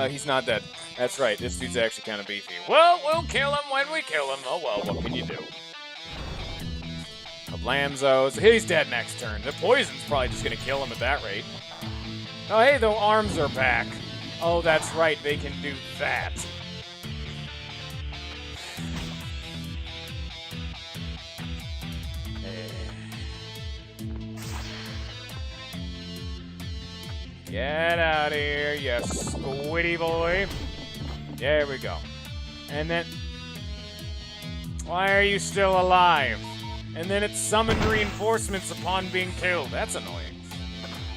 Speaker 1: He's not dead. That's right, this dude's actually kind of beefy. Well, we'll kill him when we kill him. Oh well, what can you do? Lamzos. He's dead next turn. The poison's probably just gonna kill him at that rate. Oh, hey, the arms are back. Oh, that's right, they can do that. Get out of here, you squiddy boy. There we go. And then... why are you still alive? And then it summoned reinforcements upon being killed. That's annoying.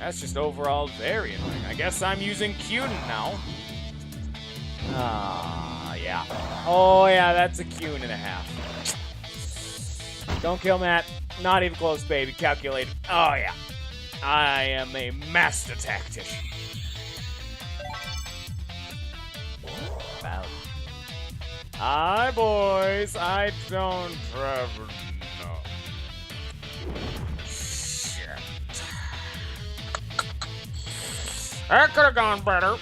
Speaker 1: That's just overall very annoying. I guess I'm using Kuhn now. Ah, yeah. Oh, yeah, that's a Kuhn and a half. Don't kill Matt. Not even close, baby. Calculated. Oh, yeah. I am a master tactician. Wow. Hi, boys. I don't ever know. Shit. That could have gone better.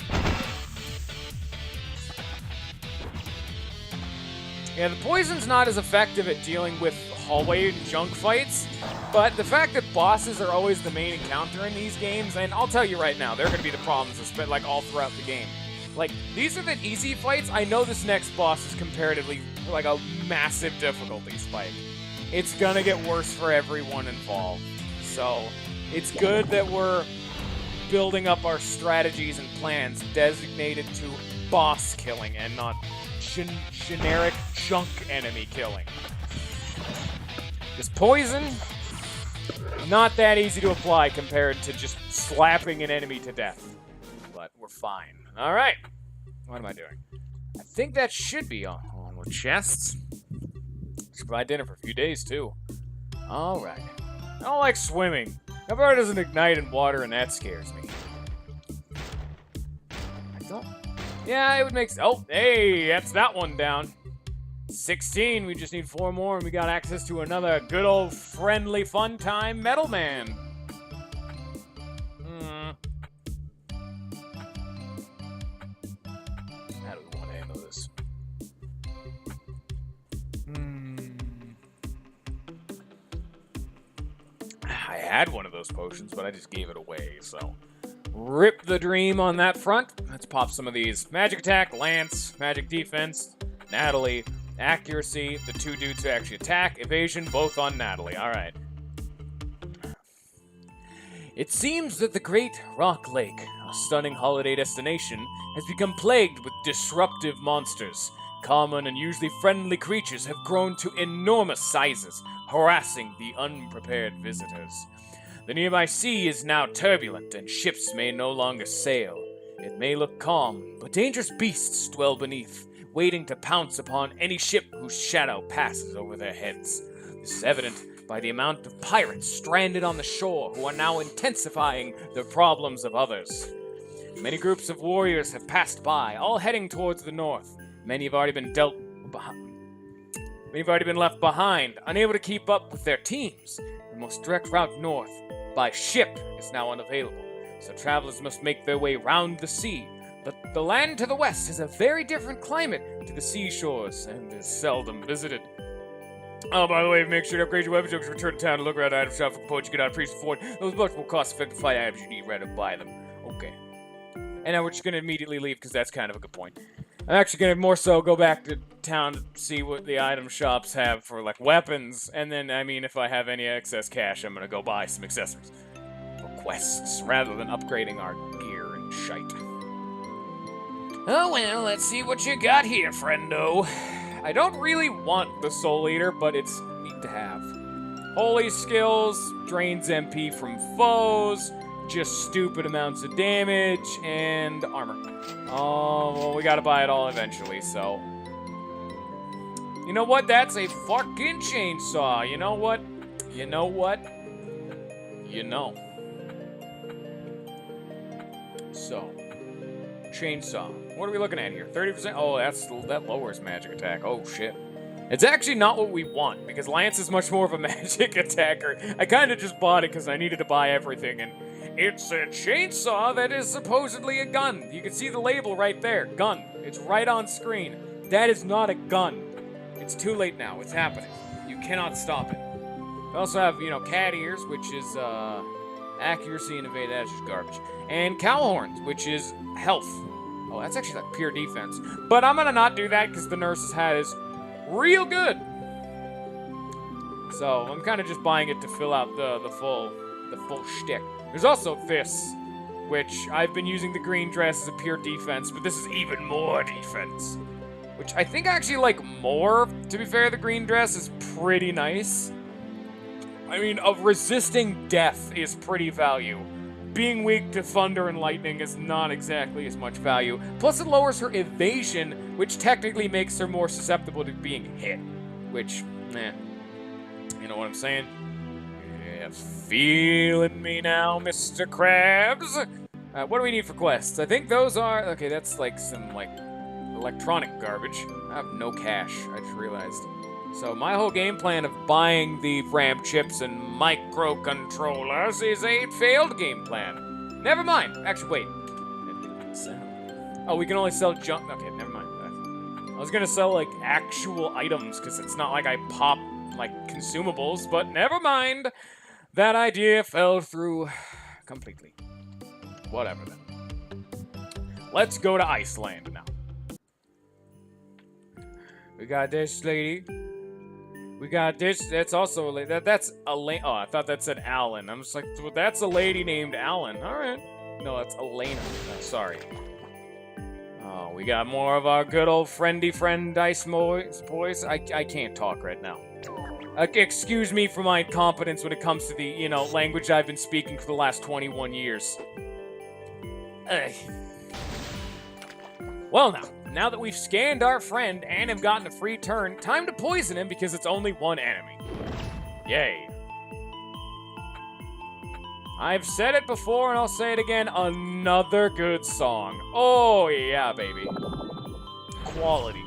Speaker 1: Yeah, the poison's not as effective at dealing with hallway junk fights, but the fact that bosses are always the main encounter in these games, and I'll tell you right now, they're going to be the problems like all throughout the game. Like, these are the easy fights. I know this next boss is comparatively like a massive difficulty spike. It's gonna get worse for everyone involved. So, it's good that we're building up our strategies and plans designated to boss killing and not generic chunk enemy killing. This poison, not that easy to apply compared to just slapping an enemy to death. But we're fine. Alright. What am I doing? I think that should be on with chests. Should provide dinner for a few days, too. Alright. I don't like swimming. My bar doesn't ignite in water, and that scares me. I don't... Yeah, it would make... Oh, hey, that's that one down. 16, we just need 4 more, and we got access to another good old friendly fun time Metal Man. How do we want to handle this? I had one of those potions, but I just gave it away, so... Rip the dream on that front. Let's pop some of these. Magic attack, Lance, magic defense, Natalie, accuracy, the 2 dudes who actually attack, evasion, both on Natalie. Alright. It seems that the Great Rock Lake, a stunning holiday destination, has become plagued with disruptive monsters. Common and usually friendly creatures have grown to enormous sizes, harassing the unprepared visitors. The nearby sea is now turbulent, and ships may no longer sail. It may look calm, but dangerous beasts dwell beneath, waiting to pounce upon any ship whose shadow passes over their heads. This is evident by the amount of pirates stranded on the shore who are now intensifying the problems of others. Many groups of warriors have passed by, all heading towards the north. Many have already been left behind, unable to keep up with their teams. The most direct route north by ship is now unavailable, so travelers must make their way round the sea. But the land to the west has a very different climate to the seashores and is seldom visited. Oh, by the way, make sure to upgrade your weapons to return to town and look around the item shop for components you get out of Priest Ford. Those much more cost-effective fight items you need right to buy them. Okay. And now we're just going to immediately leave because that's kind of a good point. I'm actually going to more so go back to town to see what the item shops have for, like, weapons. And then, I mean, if I have any excess cash, I'm going to go buy some accessories. For quests, rather than upgrading our gear and shite. Oh, well, let's see what you got here, friendo. I don't really want the Soul Eater, but it's neat to have. Holy skills, drains MP from foes, just stupid amounts of damage, and armor. Oh, well, we gotta buy it all eventually, so... You know what? That's a fucking chainsaw. You know what? You know what? You know. So, chainsaw. What are we looking at here? 30%? Oh, that lowers magic attack. Oh, shit. It's actually not what we want, because Lance is much more of a magic attacker. I kind of just bought it because I needed to buy everything, and it's a chainsaw that is supposedly a gun. You can see the label right there. Gun. It's right on screen. That is not a gun. It's too late now. It's happening. You cannot stop it. We also have, you know, cat ears, which is, accuracy and evade. That's just garbage. And cow horns, which is health. Oh, that's actually like pure defense. But I'm gonna not do that because the nurse's hat is real good. So I'm kind of just buying it to fill out the full shtick. There's also this, which I've been using the green dress as a pure defense, but this is even more defense. Which I think I actually like more. To be fair, the green dress is pretty nice. I mean, of resisting death is pretty value. Being weak to thunder and lightning is not exactly as much value. Plus it lowers her evasion, which technically makes her more susceptible to being hit. Which, you know what I'm saying? Yeah, feeling me now, Mr. Krabs? What do we need for quests? I think those are... Okay, that's like some, like, electronic garbage. I have no cash, I just realized. So my whole game plan of buying the RAM chips and microcontrollers is a failed game plan. Never mind. Actually, wait. Oh, we can only sell junk. Okay, never mind. I was gonna sell, like, actual items, because it's not like I pop, like, consumables, but never mind. That idea fell through completely. Whatever, then. Let's go to Iceland now. We got this lady. We got this. That's also a lady. That's Elaine. Oh, I thought that said Alan. I'm just like, well, that's a lady named Alan. All right. No, that's Elena. Oh, sorry. Oh, we got more of our good old friendly friend Dice Boys. I can't talk right now. Excuse me for my incompetence when it comes to the, you know, language I've been speaking for the last 21 years. Well now that we've scanned our friend and have gotten a free turn, time to poison him because it's only one enemy. Yay. I've said it before and I'll say it again, another good song. Oh yeah, baby. Quality.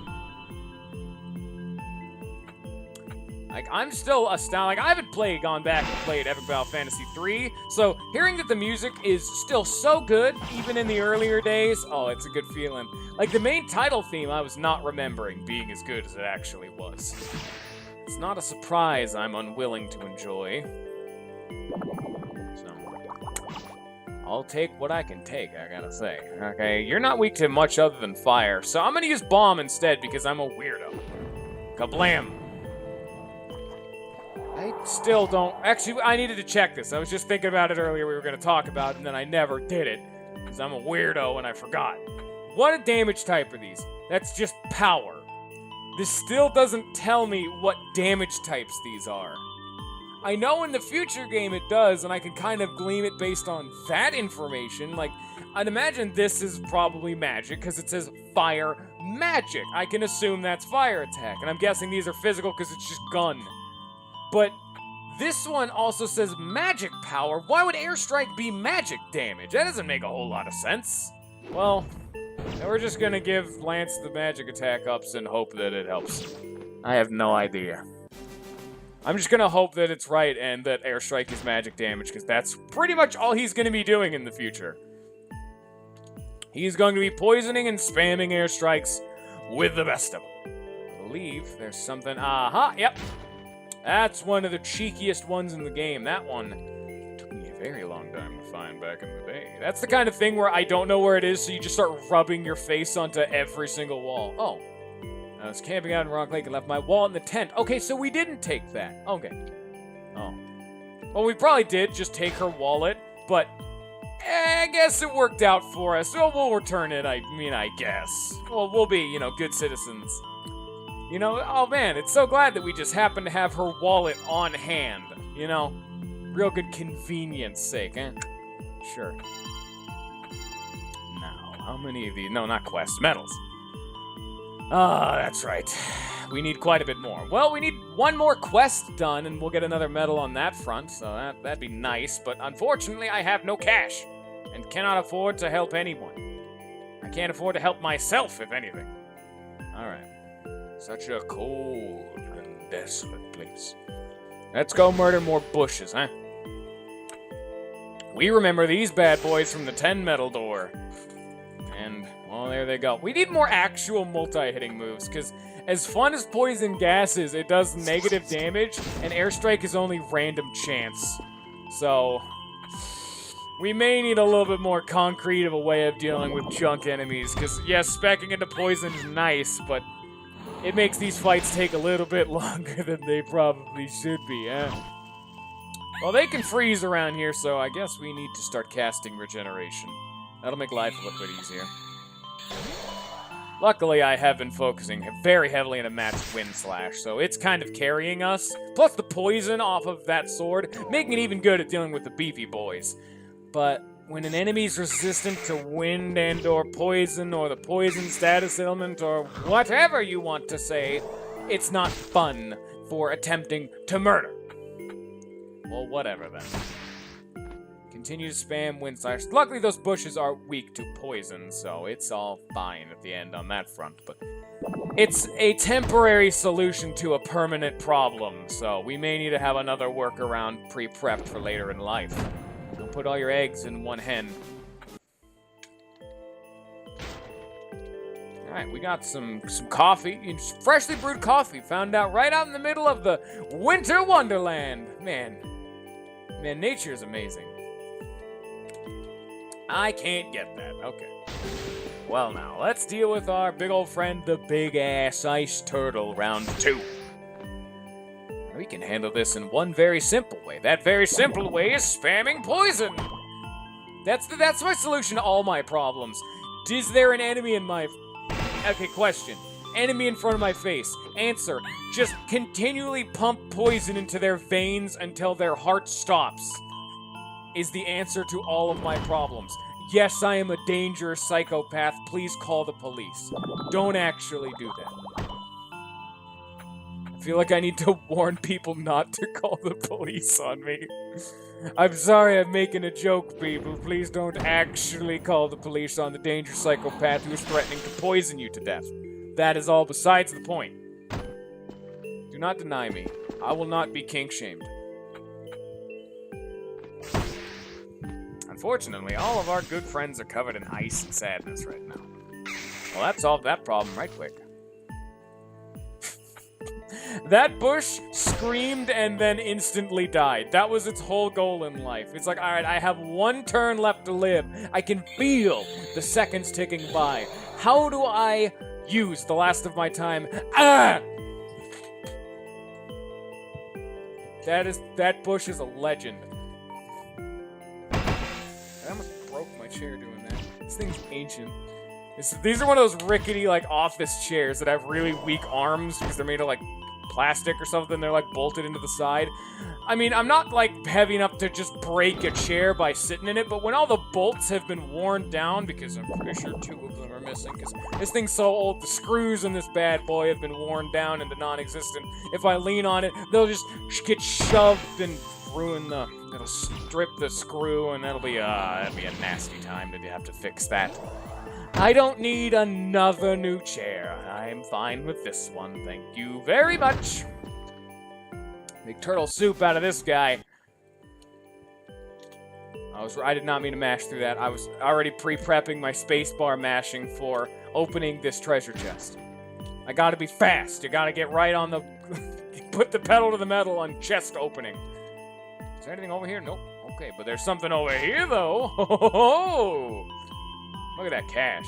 Speaker 1: Like, I'm still astounded. Like, I haven't gone back and played Epic Battle Fantasy 3, so hearing that the music is still so good, even in the earlier days, oh, it's a good feeling. Like, the main title theme I was not remembering being as good as it actually was. It's not a surprise I'm unwilling to enjoy. So, I'll take what I can take, I gotta say. Okay, you're not weak to much other than fire, so I'm gonna use bomb instead because I'm a weirdo. Kablam! I still don't... Actually, I needed to check this. I was just thinking about it earlier we were going to talk about, and then I never did it. Because I'm a weirdo and I forgot. What a damage type are these? That's just power. This still doesn't tell me what damage types these are. I know in the future game it does, and I can kind of glean it based on that information. Like, I'd imagine this is probably magic, because it says fire magic. I can assume that's fire attack, and I'm guessing these are physical because it's just gun. But this one also says magic power. Why would airstrike be magic damage? That doesn't make a whole lot of sense. Well, we're just gonna give Lance the magic attack ups and hope that it helps. I have no idea. I'm just gonna hope that it's right and that airstrike is magic damage, because that's pretty much all he's gonna be doing in the future. He's going to be poisoning and spamming airstrikes with the best of them. I believe there's something... Aha! Yep. That's one of the cheekiest ones in the game. That one took me a very long time to find back in the day. That's the kind of thing where I don't know where it is, so you just start rubbing your face onto every single wall. Oh. I was camping out in Rock Lake and left my wallet in the tent. Okay, so we didn't take that. Okay. Oh. Well, we probably did just take her wallet, but I guess it worked out for us. So we'll return it, I guess. Well, we'll be, good citizens. Oh man, it's so glad that we just happened to have her wallet on hand. Real good convenience sake, eh? Sure. Now, how many of these? No, not quests, medals. Ah, that's right. We need quite a bit more. Well, we need one more quest done, and we'll get another medal on that front, so that'd be nice, but unfortunately I have no cash, and cannot afford to help anyone. I can't afford to help myself, if anything. Alright. Such a cold and desolate place. Let's go murder more bushes, huh? We remember these bad boys from the 10 medal door. And, well, there they go. We need more actual multi-hitting moves, because as fun as poison gas is, it does negative damage, and airstrike is only random chance. So, we may need a little bit more concrete of a way of dealing with junk enemies, because, yes, speccing into poison is nice, but it makes these fights take a little bit longer than they probably should be, eh? Well, they can freeze around here, so I guess we need to start casting regeneration. That'll make life a little bit easier. Luckily, I have been focusing very heavily on a matched wind slash, so it's kind of carrying us. Plus the poison off of that sword, making it even good at dealing with the beefy boys. But when an enemy's resistant to wind and or poison, or the poison status element, or whatever you want to say, it's not fun for attempting to murder. Well, whatever then. Continue to spam wind slash. Luckily, those bushes are weak to poison, so it's all fine at the end on that front, but it's a temporary solution to a permanent problem, so we may need to have another workaround pre-prepped for later in life. Don't put all your eggs in one hen. Alright, we got some coffee. Freshly brewed coffee. Found out right out in the middle of the winter wonderland. Man, nature is amazing. I can't get that. Okay. Well now, let's deal with our big old friend, the big-ass ice turtle, round 2. We can handle this in one very simple way. That very simple way is spamming poison. That's my solution to all my problems. Is there an enemy in my Okay, question. Enemy in front of my face. Answer. Just continually pump poison into their veins until their heart stops. Is the answer to all of my problems. Yes, I am a dangerous psychopath. Please call the police. Don't actually do that. I feel like I need to warn people not to call the police on me. I'm sorry I'm making a joke, people. Please don't actually call the police on the dangerous psychopath who is threatening to poison you to death. That is all besides the point. Do not deny me. I will not be kink-shamed. Unfortunately, all of our good friends are covered in ice and sadness right now. Well, that solved that problem right quick. That bush screamed and then instantly died. That was its whole goal in life. It's like, alright, I have one turn left to live. I can feel the seconds ticking by. How do I use the last of my time? Ah! That bush is a legend. I almost broke my chair doing that. This thing's ancient. These are one of those rickety, like, office chairs that have really weak arms because they're made of, like, plastic or something. They're, like, bolted into the side. I mean, I'm not, like, heavy enough to just break a chair by sitting in it, but when all the bolts have been worn down, because I'm pretty sure 2 of them are missing, because this thing's so old, the screws in this bad boy have been worn down into non-existent. If I lean on it, they'll just get shoved and ruin it'll strip the screw, and that'll be a nasty time to have to fix that. I don't need another new chair. I'm fine with this one, thank you very much. Make turtle soup out of this guy. I did not mean to mash through that. I was already pre-prepping my spacebar mashing for opening this treasure chest. I gotta be fast. You gotta get right on the... put the pedal to the metal on chest opening. Is there anything over here? Nope. Okay, but there's something over here, though. Look at that cash.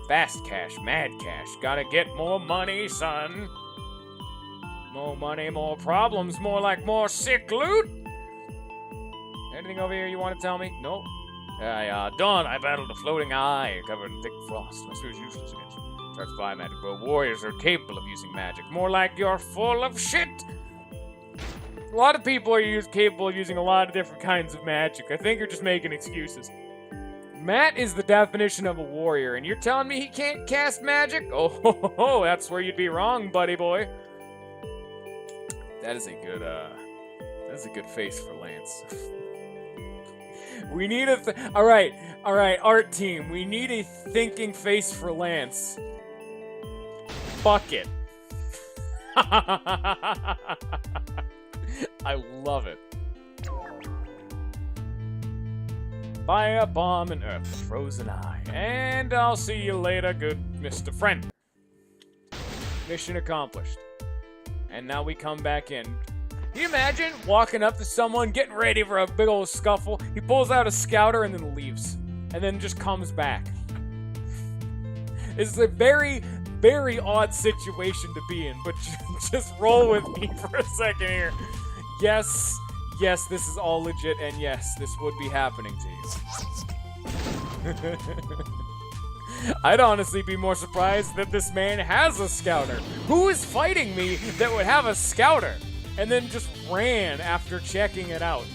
Speaker 1: Fast cash, mad cash. Gotta get more money, son. More money, more problems, more like more sick loot. Anything over here you want to tell me? Nope. Dawn, I battled a floating eye covered in thick frost. My spirit is useless against it. Starts fire magic, but warriors are capable of using magic. More like you're full of shit. A lot of people are capable of using a lot of different kinds of magic. I think you're just making excuses. Matt is the definition of a warrior, and you're telling me he can't cast magic? Oh, that's where you'd be wrong, buddy boy. That is a good face for Lance. We need all right, art team. We need a thinking face for Lance. Fuck it. I love it. Fire, bomb, and earth, frozen eye. And I'll see you later, good Mr. Friend. Mission accomplished. And now we come back in. Can you imagine walking up to someone, getting ready for a big old scuffle? He pulls out a scouter and then leaves. And then just comes back. It's a very, very odd situation to be in, but just roll with me for a second here. Yes, this is all legit, and yes, this would be happening to you. I'd honestly be more surprised that this man has a scouter. Who is fighting me that would have a scouter? And then just ran after checking it out.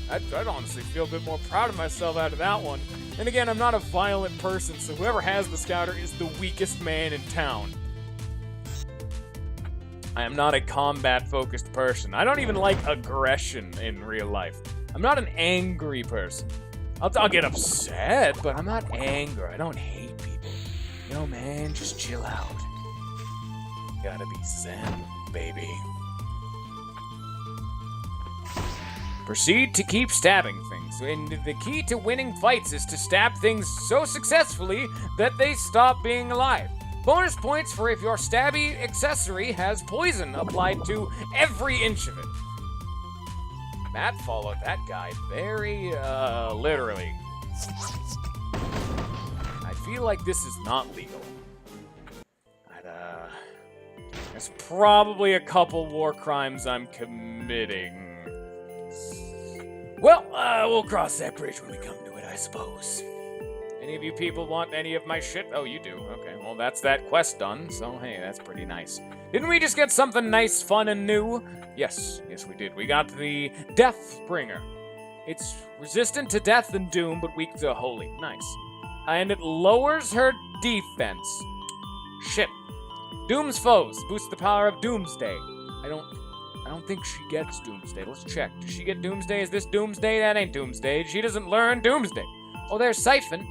Speaker 1: I'd honestly feel a bit more proud of myself out of that one. And again, I'm not a violent person, so whoever has the scouter is the weakest man in town. I am not a combat-focused person. I don't even like aggression in real life. I'm not an angry person. I'll get upset, but I'm not angry. I don't hate people. Yo, man, just chill out. Gotta be zen, baby. Proceed to keep stabbing things. And the key to winning fights is to stab things so successfully that they stop being alive. Bonus points for if your stabby accessory has poison applied to every inch of it. Matt followed that guy very, literally. I feel like this is not legal. There's probably a couple war crimes I'm committing. Well, we'll cross that bridge when we come to it, I suppose. Any of you people want any of my shit? Oh, you do. Okay, well, that's that quest done, so hey, that's pretty nice. Didn't we just get something nice, fun, and new? Yes, we did. We got the Deathbringer. It's resistant to death and doom, but weak to holy. Nice. And it lowers her defense. Shit. Doom's foes. Boosts the power of Doomsday. I don't think she gets Doomsday. Let's check. Does she get Doomsday? Is this Doomsday? That ain't Doomsday. She doesn't learn Doomsday. Oh, there's Siphon.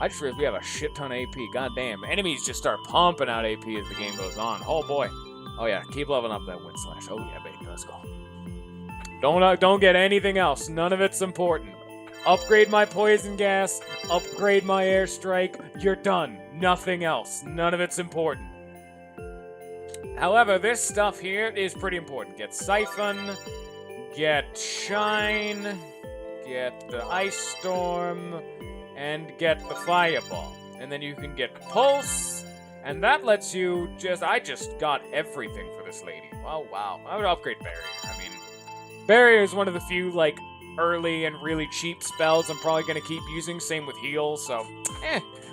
Speaker 1: I just realized we have a shit ton of AP. Goddamn. Enemies just start pumping out AP as the game goes on. Oh, boy. Oh, yeah. Keep leveling up that Wind Slash. Oh, yeah, baby. Let's go. Don't get anything else. None of it's important. Upgrade my Poison Gas. Upgrade my Airstrike. You're done. Nothing else. None of it's important. However, this stuff here is pretty important. Get Siphon. Get Shine. Get the Ice Storm. And get the Fireball. And then you can get Pulse. And that lets you I just got everything for this lady. Oh, wow. I would upgrade Barrier. I mean, Barrier is one of the few, like, early and really cheap spells I'm probably going to keep using. Same with Heal, so,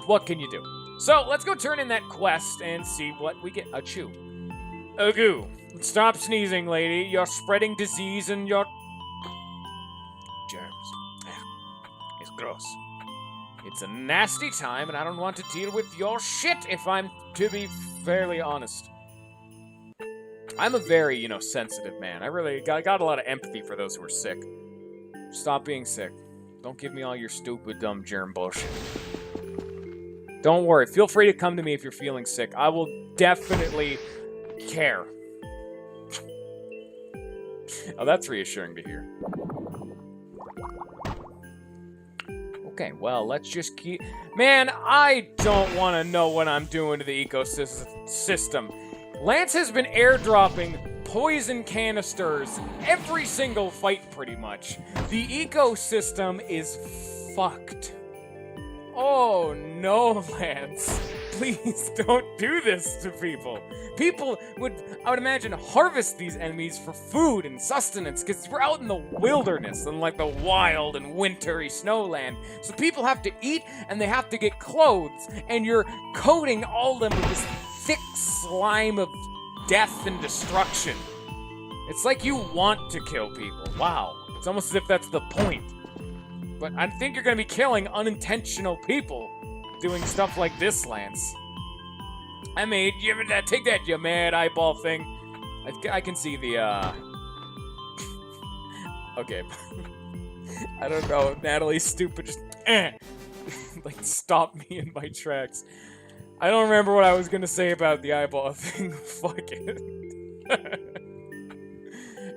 Speaker 1: what can you do? So, let's go turn in that quest and see what we get. Achoo. Agoo. Stop sneezing, lady. You're spreading disease and your germs. It's gross. It's a nasty time, and I don't want to deal with your shit, if I'm to be fairly honest. I'm a very, sensitive man. I really got a lot of empathy for those who are sick. Stop being sick. Don't give me all your stupid, dumb germ bullshit. Don't worry. Feel free to come to me if you're feeling sick. I will definitely care. Oh, that's reassuring to hear. Okay, well, let's just keep... Man, I don't want to know what I'm doing to the ecosystem. Lance has been airdropping poison canisters every single fight, pretty much. The ecosystem is fucked. Oh, no, Lance. Please don't do this to people. People would, I would imagine, harvest these enemies for food and sustenance, because we're out in the wilderness and like the wild and wintry snowland. So people have to eat and they have to get clothes, and you're coating all of them with this thick slime of death and destruction. It's like you want to kill people. Wow. It's almost as if that's the point. But I think you're going to be killing unintentional people doing stuff like this, Lance. I mean, take that, you mad eyeball thing. I can see the, Okay. I don't know. Natalie's stupid. Just, like, stop me in my tracks. I don't remember what I was going to say about the eyeball thing. Fuck it.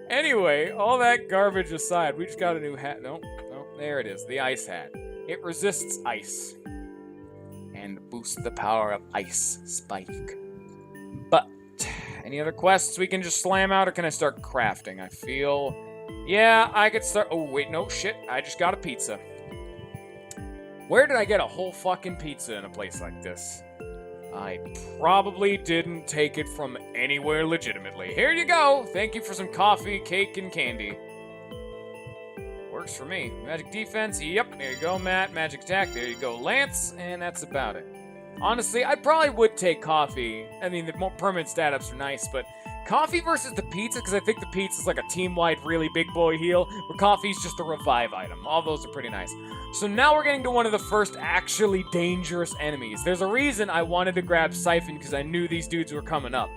Speaker 1: Anyway, all that garbage aside, we just got a new hat. Nope. There it is, the ice hat. It resists ice and boosts the power of Ice Spike. But, any other quests we can just slam out, or can I start crafting? I feel... Yeah, I could start... Oh, wait, no, shit. I just got a pizza. Where did I get a whole fucking pizza in a place like this? I probably didn't take it from anywhere legitimately. Here you go! Thank you for some coffee, cake, and candy. Works for me. Magic defense, yep, there you go, Matt. Magic attack, there you go, Lance, and that's about it. Honestly, I probably would take coffee. I mean, the more permanent stat-ups are nice, but coffee versus the pizza, because I think the pizza is like a team-wide really big boy heal, where coffee's just a revive item. All those are pretty nice. So now we're getting to one of the first actually dangerous enemies. There's a reason I wanted to grab Siphon, because I knew these dudes were coming up.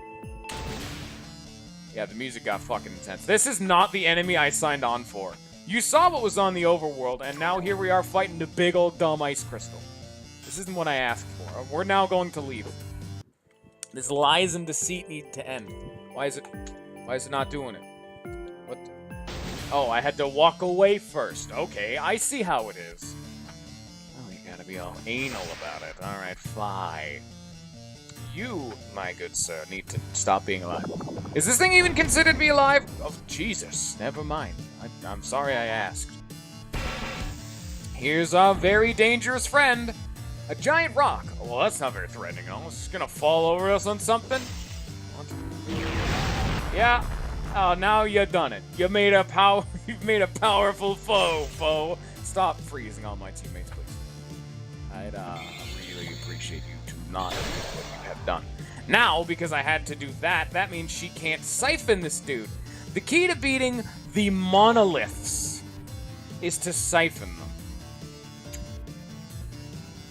Speaker 1: Yeah, the music got fucking intense. This is not the enemy I signed on for. You saw what was on the overworld, and now here we are fighting the big old dumb ice crystal. This isn't what I asked for. We're now going to leave. This lies and deceit need to end. Why is it not doing it? What? Oh, I had to walk away first. Okay, I see how it is. Oh, you gotta be all anal about it. Alright, fine. You, my good sir, need to stop being alive. Is this thing even considered to be alive? Oh, Jesus. Never mind. I'm sorry I asked. Here's our very dangerous friend. A giant rock. Well, that's not very threatening. Oh, it's just gonna fall over us on something? Yeah. Oh, now you done it. You've made a powerful foe. Stop freezing all my teammates, please. I'd really appreciate you to not do what you have done. Now, because I had to do that, that means she can't siphon this dude. The key to beating the monoliths is to siphon them.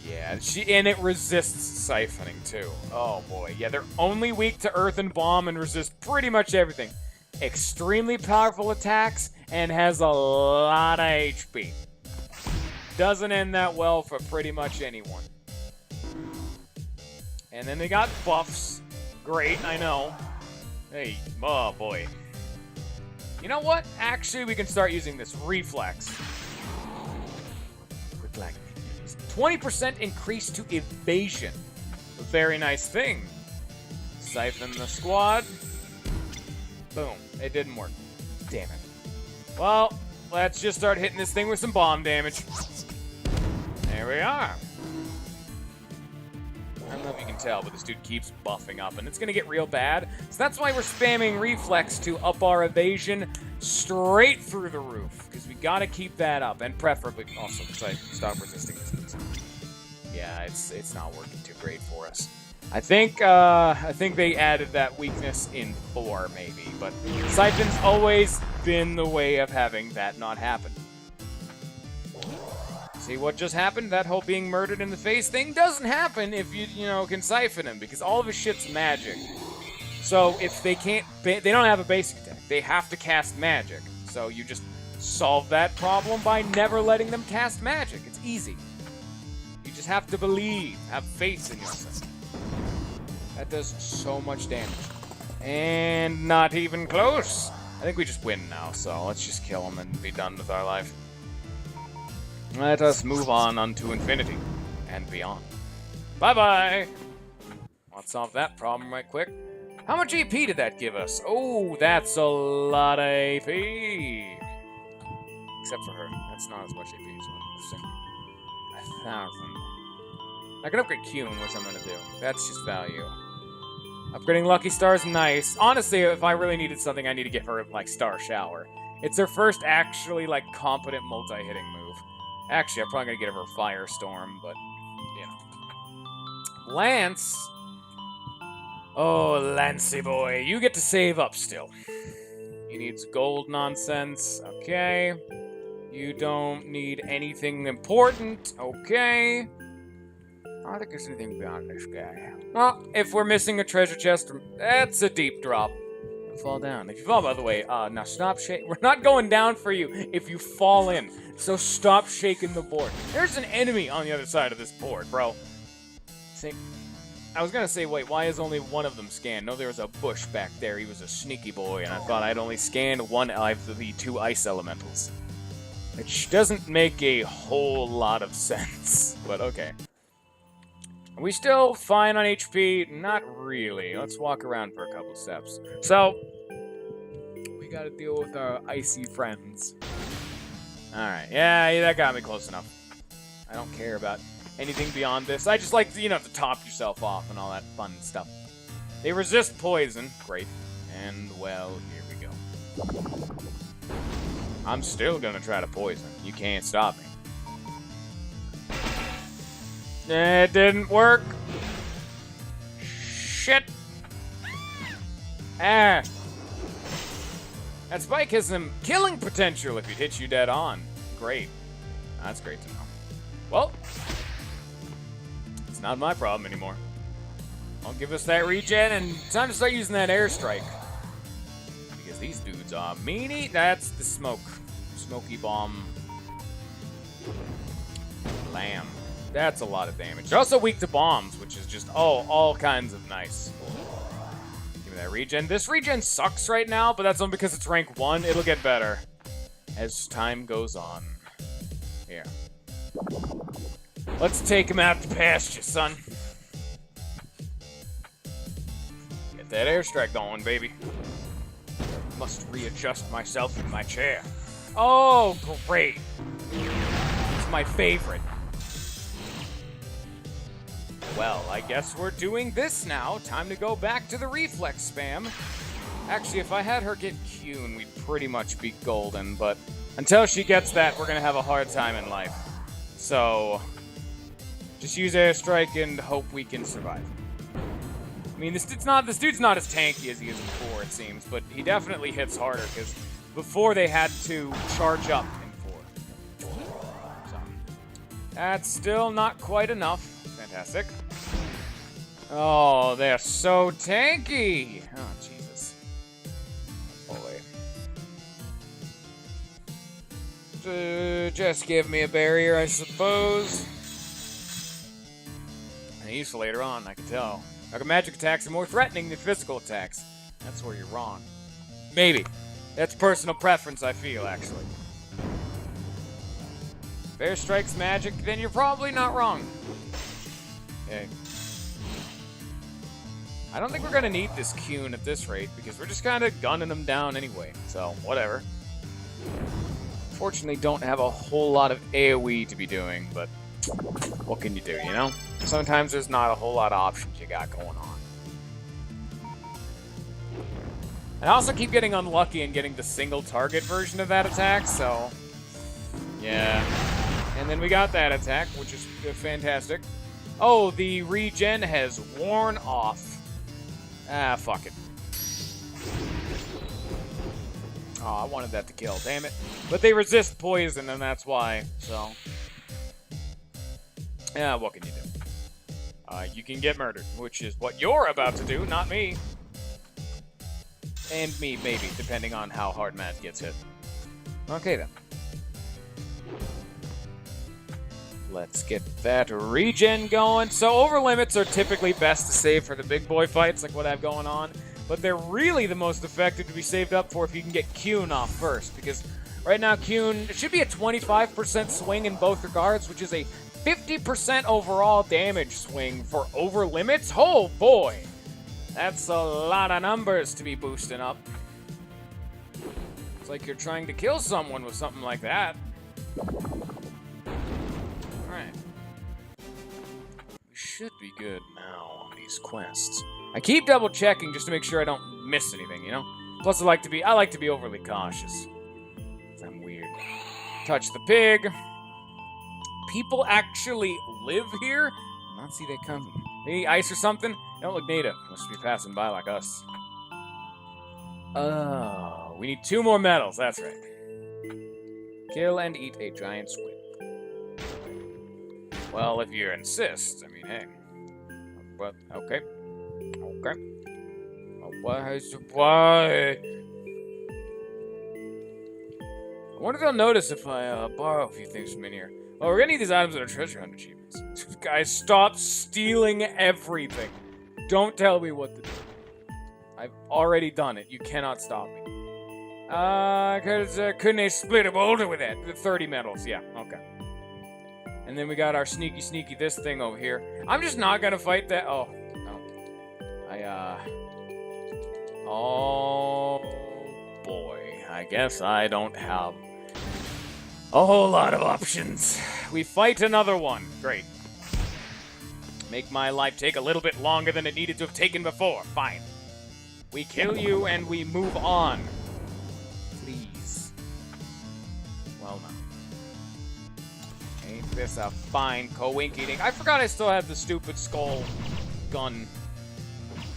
Speaker 1: Yeah, and it resists siphoning too. Oh boy, yeah, they're only weak to earth and bomb and resist pretty much everything. Extremely powerful attacks and has a lot of HP. Doesn't end that well for pretty much anyone. And then they got buffs. Great, I know. Hey, oh boy. You know what? Actually, we can start using this reflex. Quick lag. 20% increase to evasion. A very nice thing. Siphon the squad. Boom. It didn't work. Damn it. Well, let's just start hitting this thing with some bomb damage. There we are. I don't know if you can tell, but this dude keeps buffing up, and it's going to get real bad. So that's why we're spamming reflex to up our evasion straight through the roof, because we got to keep that up, and preferably also stop resisting this. Yeah, it's not working too great for us. I think they added that weakness in 4 maybe, but Siphon's always been the way of having that not happen. See what just happened? That whole being murdered in the face thing doesn't happen if you can siphon him, because all of his shit's magic. So if they can't, they don't have a basic attack. They have to cast magic. So you just solve that problem by never letting them cast magic. It's easy. You just have to believe, have faith in yourself. That does so much damage. And not even close. I think we just win now, so let's just kill him and be done with our life. Let us move on unto infinity and beyond. Bye-bye! Let's solve that problem right quick. How much AP did that give us? Oh, that's a lot of AP. Except for her. That's not as much AP as 1%. 1,000. I can upgrade Kuhn, which I'm going to do. That's just value. Upgrading Lucky Star is nice. Honestly, if I really needed something, I need to get her, like, Star Shower. It's her first actually, like, competent multi-hitting move. Actually, I'm probably going to get her Firestorm, but, you know. Lance. Oh, Lancey boy. You get to save up still. He needs gold nonsense. Okay. You don't need anything important. Okay. I don't think there's anything beyond this guy. Well, if we're missing a treasure chest, that's a deep drop. Fall down. If you fall, by the way, now stop shaking. We're not going down for you if you fall in. So stop shaking the board. There's an enemy on the other side of this board, bro. See, I was gonna say, wait, why is only one of them scanned? No, there was a bush back there. He was a sneaky boy, and I thought I'd only scanned one of the 2 ice elementals. Which doesn't make a whole lot of sense, but okay. Are we still fine on HP? Not really. Let's walk around for a couple steps. So, we gotta deal with our icy friends. Alright, yeah, that got me close enough. I don't care about anything beyond this. I just like, to top yourself off and all that fun stuff. They resist poison. Great. And, well, here we go. I'm still gonna try to poison. You can't stop me. It didn't work. Shit. Ah. That spike has some killing potential if it hits you dead on. Great. That's great to know. Well, it's not my problem anymore. I'll give us that regen, and it's time to start using that airstrike. Because these dudes are meanie. That's the smoke. Smoky bomb. Lamb. That's a lot of damage. They're also weak to bombs, which is just, all kinds of nice. Give me that regen. This regen sucks right now, but that's only because it's rank 1. It'll get better as time goes on. Here. Let's take him out to pasture, son. Get that airstrike going, baby. Must readjust myself in my chair. Oh, great. It's my favorite. Well, I guess we're doing this now. Time to go back to the reflex spam. Actually, if I had her get Kuhn, we'd pretty much be golden, but until she gets that, we're gonna have a hard time in life. So, Just use airstrike and hope we can survive. I mean, this dude's not as tanky as he is before, it seems, but he definitely hits harder, because before they had to charge up in 4. So, that's still not quite enough. Fantastic. Oh, they're so tanky! Oh, Jesus. Boy. Just give me a barrier, I suppose. And useful later on, I can tell. Like, magic attacks are more threatening than physical attacks. That's where you're wrong. Maybe. That's personal preference, I feel, actually. If airstrike's magic, then you're probably not wrong. Okay. I don't think we're gonna need this Kuhn at this rate, because we're just kind of gunning them down anyway, so whatever. Fortunately, don't have a whole lot of AoE to be doing, but what can you do, you know? Sometimes there's not a whole lot of options you got going on. I also keep getting unlucky and getting the single target version of that attack, so yeah. And then we got that attack, which is fantastic. Oh, the regen has worn off. Ah, fuck it. Oh, I wanted that to kill, damn it. But they resist poison, and that's why, so. Yeah, what can you do? You can get murdered, which is what you're about to do, not me. And me, maybe, depending on how hard Matt gets hit. Okay, then. Let's get that regen going. So over-limits are typically best to save for the big boy fights, like what I have going on. But they're really the most effective to be saved up for if you can get Kuhn off first. Because right now, Kuhn, it should be a 25% swing in both regards, which is a 50% overall damage swing for over-limits. Oh, boy. That's a lot of numbers to be boosting up. It's like you're trying to kill someone with something like that. Alright. We should be good now on these quests. I keep double checking just to make sure I don't miss anything, you know? Plus I like to be overly cautious. I'm weird. Touch the pig. People actually live here? I don't see that coming. Any ice or something? They don't look native. Must be passing by like us. Oh, we need 2 more medals. That's right. Kill and eat a giant squid. Well, if you insist. I mean, hey. But, okay. Okay. Why? I wonder if they'll notice if I borrow a few things from in here. Oh, we're gonna need these items that are treasure hunt achievements. Guys, stop stealing everything. Don't tell me what to do. I've already done it. You cannot stop me. Couldn't they split a boulder with that? The 30 medals, yeah, okay. And then we got our sneaky this thing over here. I'm just not gonna fight that. Oh, no. Oh, boy. I guess I don't have a whole lot of options. We fight another one. Great. Make my life take a little bit longer than it needed to have taken before. Fine. We kill you and we move on. Please. Well, no. Ain't this a fine co-inky-dink? I forgot I still have the stupid skull gun.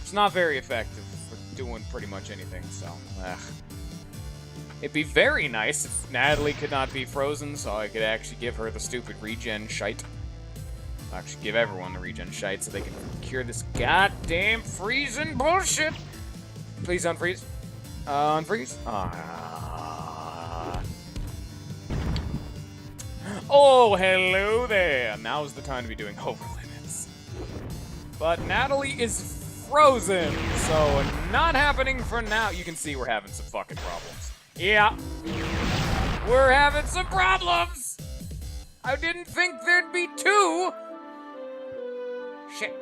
Speaker 1: It's not very effective for doing pretty much anything, so, It'd be very nice if Natalie could not be frozen, so I could actually give her the stupid regen shite. I'll actually give everyone the regen shite so they can cure this goddamn freezing bullshit. Please unfreeze. Unfreeze. Oh, hello there. Now's the time to be doing over limits. But Natalie is frozen, so not happening for now. You can see we're having some fucking problems. Yeah. We're having some problems! I didn't think there'd be 2! Shit.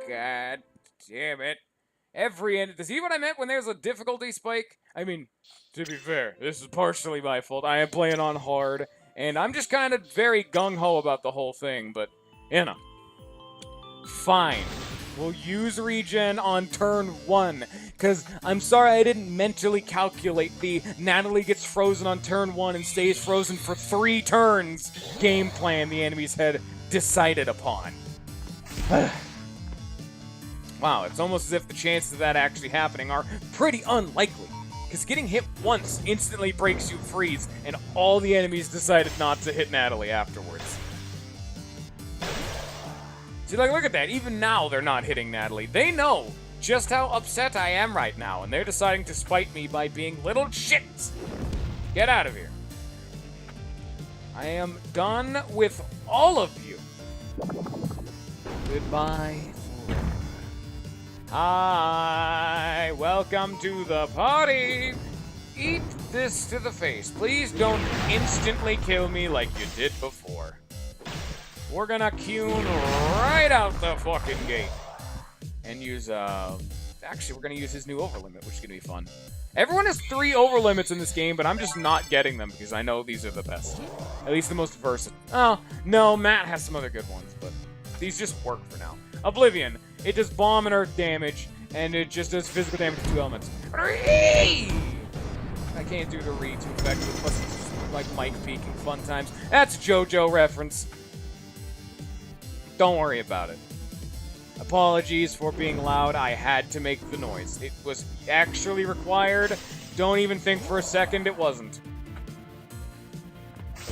Speaker 1: God damn it. Every end. See what I meant when there's a difficulty spike? I mean, to be fair, this is partially my fault. I am playing on hard, and I'm just kind of very gung-ho about the whole thing, but, you know. Fine. will use regen on turn 1. Because I'm sorry I didn't mentally calculate the Natalie gets frozen on turn 1 and stays frozen for 3 turns game plan the enemies had decided upon. Wow, it's almost as if the chances of that actually happening are pretty unlikely. Because getting hit once instantly breaks you freeze, and all the enemies decided not to hit Natalie afterwards. See, like, look at that. Even now, they're not hitting Natalie. They know just how upset I am right now, and they're deciding to spite me by being little shits. Get out of here. I am done with all of you. Goodbye. Hi, welcome to the party. Eat this to the face. Please don't instantly kill me like you did before. We're gonna Qune right out the fucking gate. And use, actually, we're gonna use his new overlimit, which is gonna be fun. Everyone has 3 overlimits in this game, but I'm just not getting them because I know these are the best. At least the most versatile. Oh, no, Matt has some other good ones, but these just work for now. Oblivion. It does bomb and earth damage, and it just does physical damage to 2 elements. I can't do the re too effectively, plus it's just like Mike peeking fun times. That's a JoJo reference. Don't worry about it. Apologies for being loud. I had to make the noise. It was actually required. Don't even think for a second it wasn't.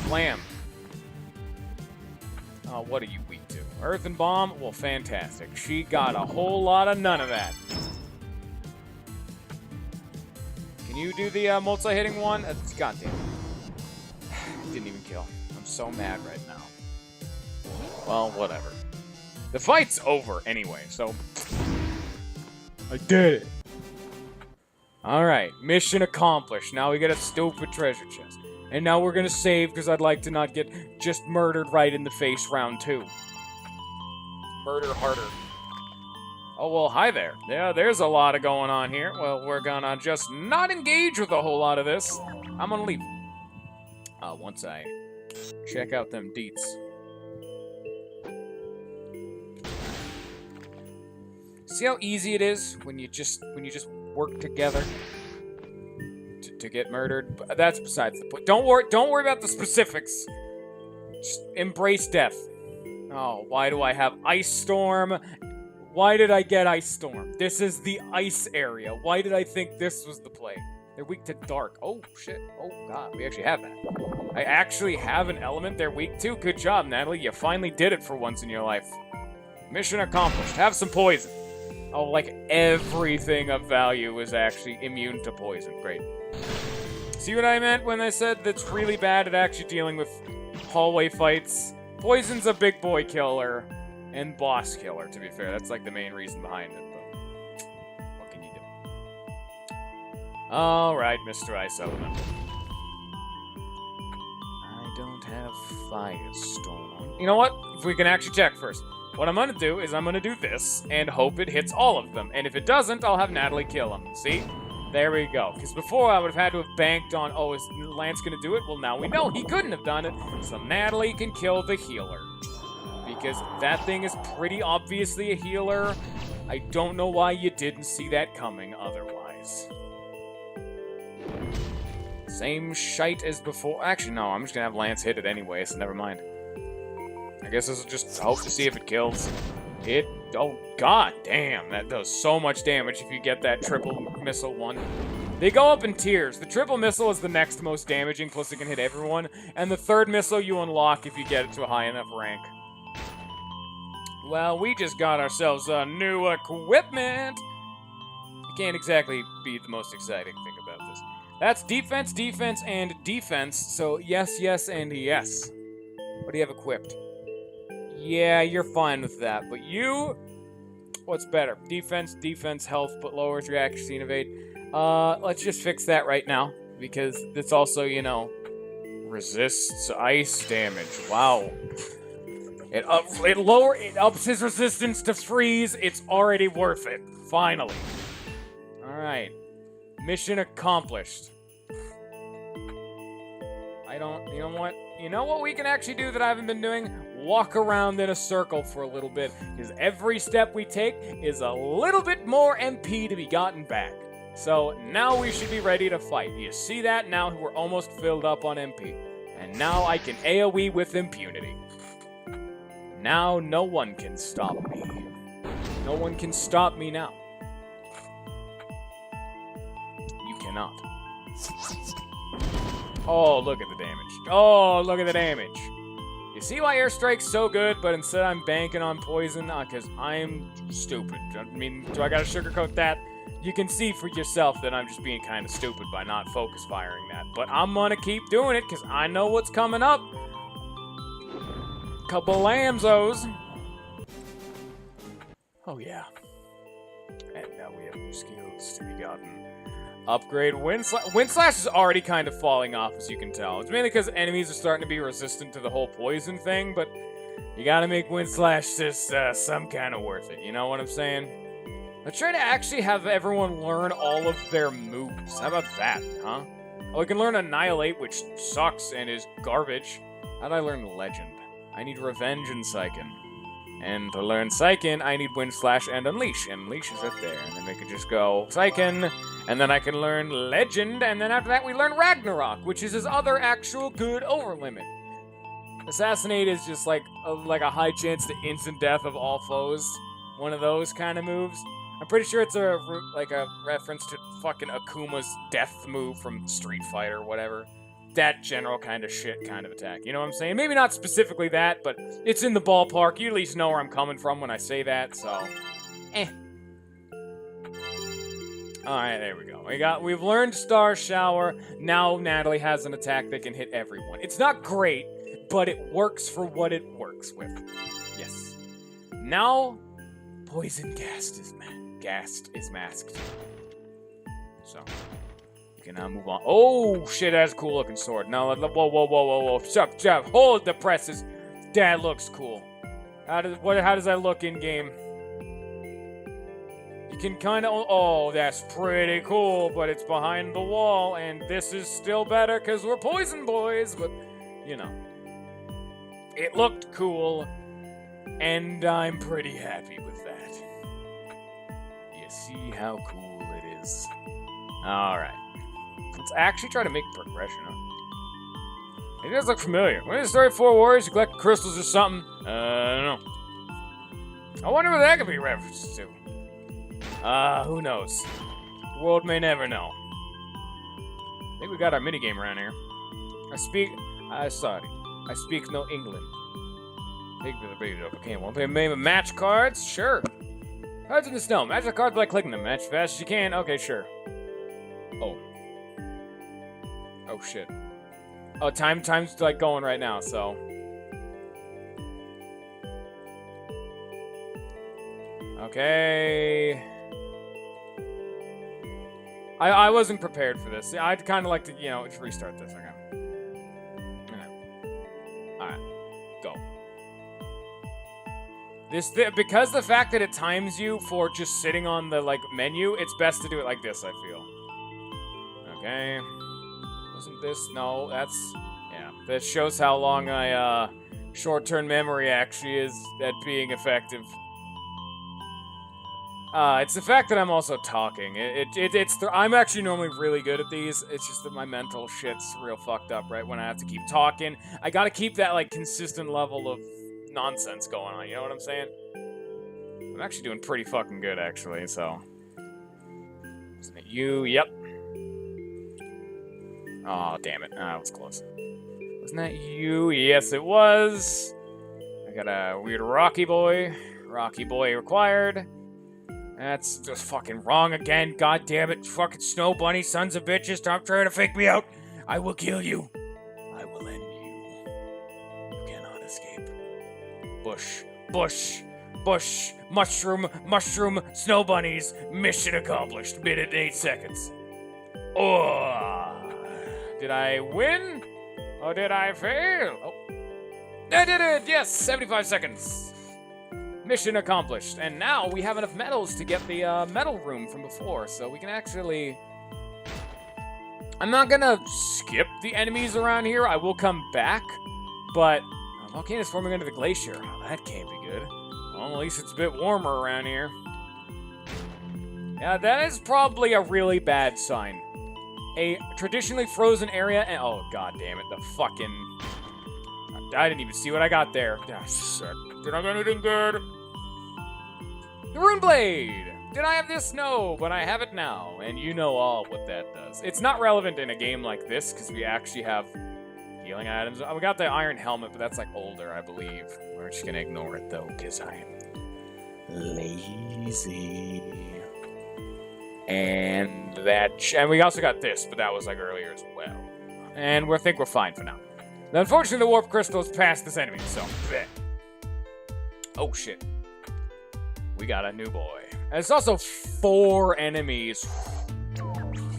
Speaker 1: Blam. Oh, what are you weak to? Earth and Bomb? Well, fantastic. She got a whole lot of none of that. Can you do the multi-hitting one? Goddamn. Didn't even kill. I'm so mad right now. Well, whatever. The fight's over anyway, so... I did it! Alright, mission accomplished. Now we get a stupid treasure chest. And now we're gonna save, because I'd like to not get just murdered right in the face round 2. Murder harder. Oh, well, hi there. Yeah, there's a lot of going on here. Well, we're gonna just not engage with a whole lot of this. I'm gonna leave. Once I check out them deets. See how easy it is when you just work together to get murdered? But that's besides the point. Don't worry about the specifics. Just embrace death. Oh, why do I have Ice Storm? Why did I get Ice Storm? This is the ice area. Why did I think this was the play? They're weak to dark. Oh, shit. Oh, God. We actually have that. I actually have an element they're weak to. Good job, Natalie. You finally did it for once in your life. Mission accomplished. Have some poison. Oh, like everything of value is actually immune to poison. Great. See what I meant when I said that's really bad at actually dealing with hallway fights? Poison's a big boy killer and boss killer, to be fair. That's like the main reason behind it, but what can you do? Alright, Mr. Ice Element. I don't have Firestorm. You know what? If we can actually check first. What I'm gonna do is I'm gonna do this and hope it hits all of them. And if it doesn't, I'll have Natalie kill him. See? There we go. Because before I would have had to have banked on, oh, is Lance gonna do it? Well, now we know he couldn't have done it. So Natalie can kill the healer. Because that thing is pretty obviously a healer. I don't know why you didn't see that coming otherwise. Same shite as before. Actually, no, I'm just gonna have Lance hit it anyway, so never mind. I guess this will just hope to see if it kills. It, oh god damn, that does so much damage if you get that triple missile one. They go up in tiers. The triple missile is the next most damaging, plus it can hit everyone. And the third missile you unlock if you get it to a high enough rank. Well, we just got ourselves a new equipment. It can't exactly be the most exciting thing about this. That's defense, defense, and defense. So yes, yes, and yes. What do you have equipped? Yeah, you're fine with that. But you... What's better? Defense, defense, health, but lowers your accuracy and evade. Let's just fix that right now. Because it's also, you know... Resists ice damage. Wow. It ups his resistance to freeze. It's already worth it. Finally. Alright. Mission accomplished. You know what we can actually do that I haven't been doing? walk around in a circle for a little bit, because every step we take is a little bit more MP to be gotten back. So now we should be ready to fight. You see that? Now we're almost filled up on MP. And now I can AoE with impunity. Now no one can stop me. No one can stop me now. You cannot. Oh, look at the damage. Oh, look at the damage. You see why Airstrike's so good, but instead I'm banking on Poison? Because I'm stupid. I mean, do I gotta sugarcoat that? You can see for yourself that I'm just being kind of stupid by not focus firing that. But I'm gonna keep doing it, because I know what's coming up. Couple Lamzos. Oh, yeah. And now we have new skills to be gotten. Upgrade Wind Slash. Wind Slash is already kind of falling off, as you can tell. It's mainly because enemies are starting to be resistant to the whole poison thing, but you gotta make Wind Slash just some kind of worth it. You know what I'm saying? Let's try to actually have everyone learn all of their moves. How about that, huh? Oh, we can learn Annihilate, which sucks and is garbage. How do I learn Legend? I need Revenge and Psyken. And to learn Psyken, I need Wind Slash and Unleash. And Unleash is right there. And then we can just go Psyken, and then I can learn Legend, and then after that we learn Ragnarok, which is his other actual good overlimit. Assassinate is just like a high chance to instant death of all foes. One of those kind of moves. I'm pretty sure it's a reference to fucking Akuma's death move from Street Fighter or whatever. That general kind of shit kind of attack. You know what I'm saying? Maybe not specifically that, but it's in the ballpark. You at least know where I'm coming from when I say that, so... Alright, there we go. We've learned Star Shower. Now Natalie has an attack that can hit everyone. It's not great, but it works for what it works with. Yes. Now, Poison Ghast is masked. So, you can now move on. Oh, shit, that's a cool looking sword. Now, whoa. Stop. Hold the presses. That looks cool. How does that look in game? You can kind of... Oh, that's pretty cool, but it's behind the wall, and this is still better because we're Poison Boys, but, you know. It looked cool, and I'm pretty happy with that. You see how cool it is. Alright. Let's actually try to make progression, huh? It does look familiar. When is story 4 Warriors, you collect crystals or something? I don't know. I wonder what that could be a reference to. Who knows? The world may never know. I think we got our minigame around here. I speak no England. Okay, won't play match cards? Sure. Cards in the snow. Match the cards by clicking them. Match as fast as you can. Okay, sure. Oh. Oh, shit. Oh, time's like going right now, so... Okay... I wasn't prepared for this. I'd kind of like to, you know, just restart this. Okay. Alright. Go. Because the fact that it times you for just sitting on the, like, menu, it's best to do it like this, I feel. Okay. Wasn't this? No, that's... Yeah. That shows how long my, short-term memory actually is at being effective. It's the fact that I'm also talking. I'm actually normally really good at these. It's just that my mental shit's real fucked up, right? When I have to keep talking. I gotta keep that, like, consistent level of nonsense going on, you know what I'm saying? I'm actually doing pretty fucking good, actually, so... Isn't it you? Yep. Oh, damn it. That was close. Wasn't that you? Yes, it was. I got a weird Rocky Boy. Rocky Boy required. That's just fucking wrong again. God damn it. Fucking snow bunny sons of bitches. Stop trying to fake me out. I will kill you. I will end you. You cannot escape. Bush. Mushroom. Snow bunnies. Mission accomplished. Minute and 8 seconds. Oh. Did I win? Or did I fail? Oh. I did it. Yes. 75 seconds. Mission accomplished. And now we have enough medals to get the medal room from before, so we can actually... I'm not gonna skip the enemies around here. I will come back, but... Volcanoes forming under the glacier. Oh, that can't be good. Well, at least it's a bit warmer around here. Yeah, that is probably a really bad sign. A traditionally frozen area and... Oh, god damn it. The fucking... I didn't even see what I got there. Ah, sick. Did I get anything good? The Rune Blade! Did I have this? No, but I have it now. And you know all what that does. It's not relevant in a game like this, because we actually have healing items. We got the Iron Helmet, but that's like older, I believe. We're just gonna ignore it, though, because I am lazy. And and we also got this, but that was like earlier as well. And I think we're fine for now. Now, unfortunately, the Warp Crystal's past this enemy, so bleh. Oh shit. We got a new boy. And it's also 4 enemies.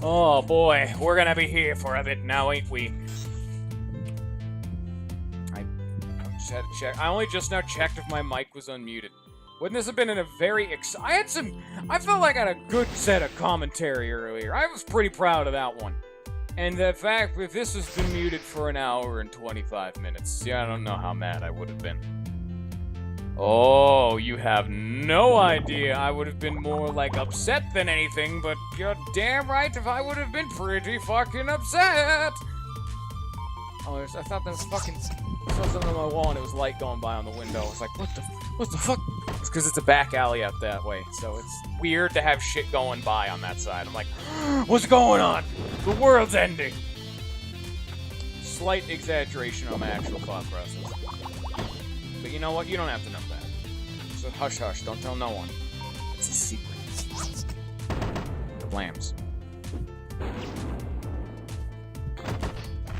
Speaker 1: Oh boy, we're gonna be here for a bit now, ain't we? I just had to check. I only just now checked if my mic was unmuted. Wouldn't this have been in a very I felt like I had a good set of commentary earlier. I was pretty proud of that one. And the fact that this has been muted for an hour and 25 minutes. Yeah, I don't know how mad I would have been. Oh, you have no idea. I would have been more like upset than anything, but you're damn right if I would have been pretty fucking upset. Oh, I thought that was fucking... I saw something on my wall and it was light going by on the window. I was like, what the fuck? It's because it's a back alley out that way, so it's weird to have shit going by on that side. I'm like, what's going on? The world's ending. Slight exaggeration on my actual thought process. But you know what? You don't have to know that. So hush hush, don't tell no one. It's a secret. Lambs.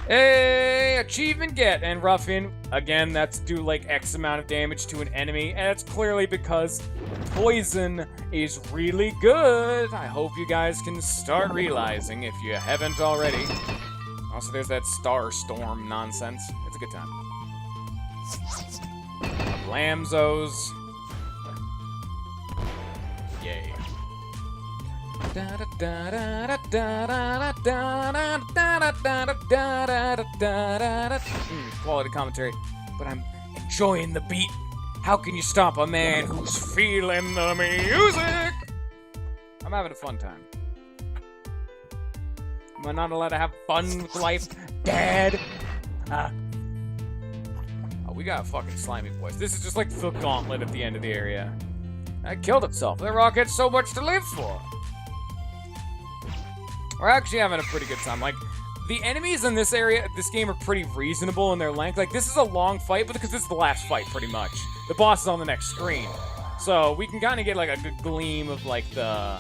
Speaker 1: Hey, achievement get, and Ruffian, again, that's do like X amount of damage to an enemy, and that's clearly because poison is really good. I hope you guys can start realizing if you haven't already. Also, there's that star storm nonsense. It's a good time. Lamzos. Yay. Quality commentary, but I'm enjoying the beat. How can you stop a man who's feeling the music? I'm having a fun time. Am I not allowed to have fun with life, Dad? Oh, we got fucking slimy boys. This is just like the gauntlet at the end of the area. That killed itself. That rock had so much to live for. We're actually having a pretty good time. Like, the enemies in this area, this game, are pretty reasonable in their length. Like, this is a long fight, but because it's the last fight, pretty much. The boss is on the next screen. So, we can kind of get, like, a good gleam of, like, the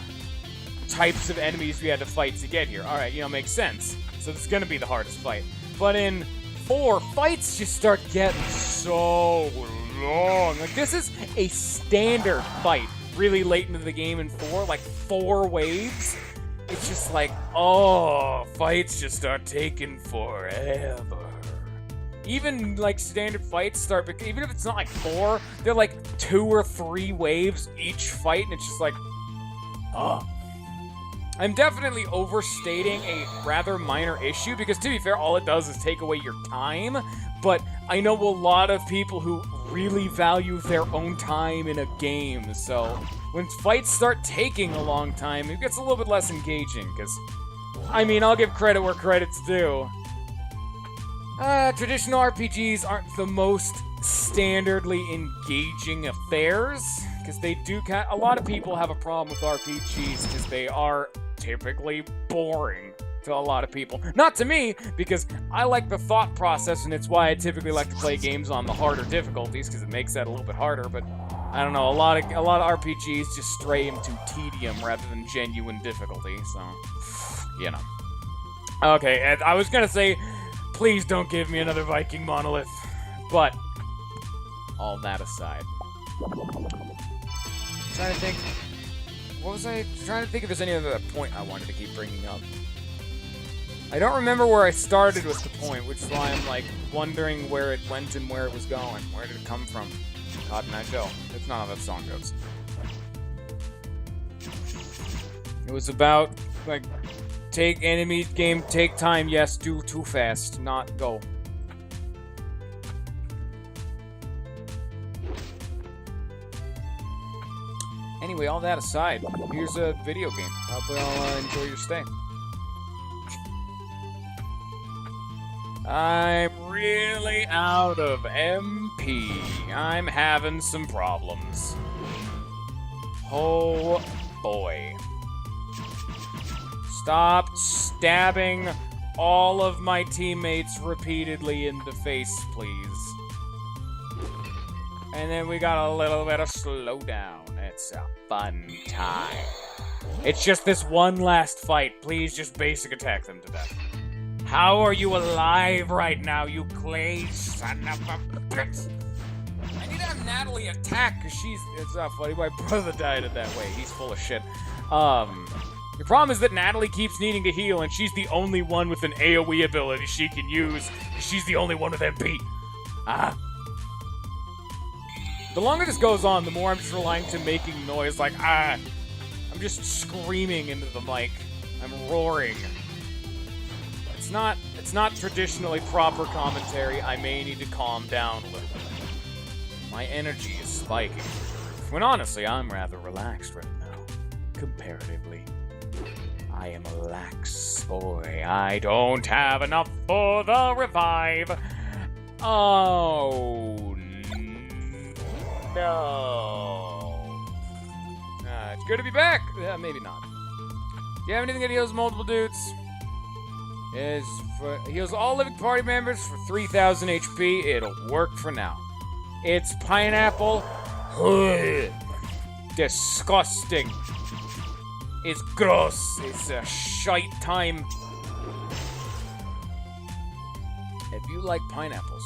Speaker 1: types of enemies we had to fight to get here. Alright, you know, makes sense. So, this is gonna be the hardest fight. But in 4, fights just start getting so long. Like, this is a standard fight really late into the game in 4. Like, 4 waves. It's just like, oh, fights just start taking forever. Even, like, standard fights start, even if it's not, like, 4, they're, like, 2 or 3 waves each fight, and it's just like, oh. I'm definitely overstating a rather minor issue, because, to be fair, all it does is take away your time, but I know a lot of people who really value their own time in a game, so when fights start taking a long time, it gets a little bit less engaging, because, I mean, I'll give credit where credit's due. Traditional RPGs aren't the most standardly engaging affairs, because they do a lot of people have a problem with RPGs, because they are typically boring to a lot of people. Not to me, because I like the thought process, and it's why I typically like to play games on the harder difficulties, because it makes that a little bit harder, but I don't know, a lot of RPGs just stray into tedium rather than genuine difficulty, so, you know. Okay, and I was gonna say, please don't give me another Viking monolith, but all that aside. I'm trying to think, what was I trying to think if there's any other point I wanted to keep bringing up? I don't remember where I started with the point, which is why I'm, like, wondering where it went and where it was going. Where did it come from? Cotton Eye Joe. That's not how that song goes. It was about, like, take enemy game, take time, yes, do too fast, not go. anyway, all that aside, here's a video game. Hope you all enjoy your stay. I'm really out of MP. I'm having some problems. Oh boy. Stop stabbing all of my teammates repeatedly in the face, please. And then we got a little bit of slowdown. It's a fun time. It's just this one last fight. Please just basic attack them to death. How are you alive right now, you clay son of a bitch? I need to have Natalie attack, because it's not funny, my brother died in that way. He's full of shit. The problem is that Natalie keeps needing to heal, and she's the only one with an AoE ability she can use. She's the only one with MP. The longer this goes on, the more I'm just relying to making noise like, I'm just screaming into the mic. I'm roaring. It's not traditionally proper commentary. I may need to calm down a little bit. My energy is spiking. When honestly, I'm rather relaxed right now. Comparatively. I am a lax boy. I don't have enough for the revive. Oh, no. It's good to be back. Maybe not. Do you have anything that heals multiple dudes? Heals all living party members for 3,000 HP. It'll work for now. It's pineapple. Ugh. Disgusting. It's gross. It's a shite time. If you like pineapples,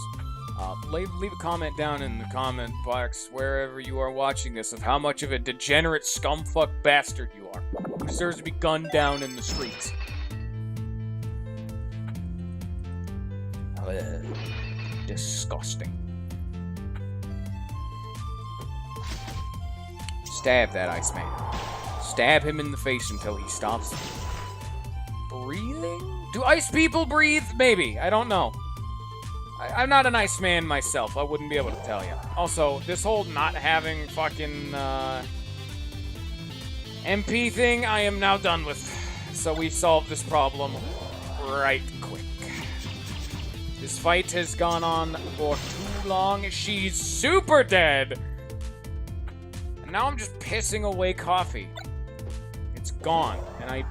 Speaker 1: leave a comment down in the comment box wherever you are watching this of how much of a degenerate scumfuck bastard you are who deserves to be gunned down in the streets. Disgusting. Stab that Iceman. Stab him in the face until he stops breathing? Do ice people breathe? Maybe. I don't know. I'm not an Iceman myself. I wouldn't be able to tell you. Also, this whole not having fucking MP thing, I am now done with. So we solved this problem right quick. This fight has gone on for too long. She's super dead. And now I'm just pissing away coffee. It's gone.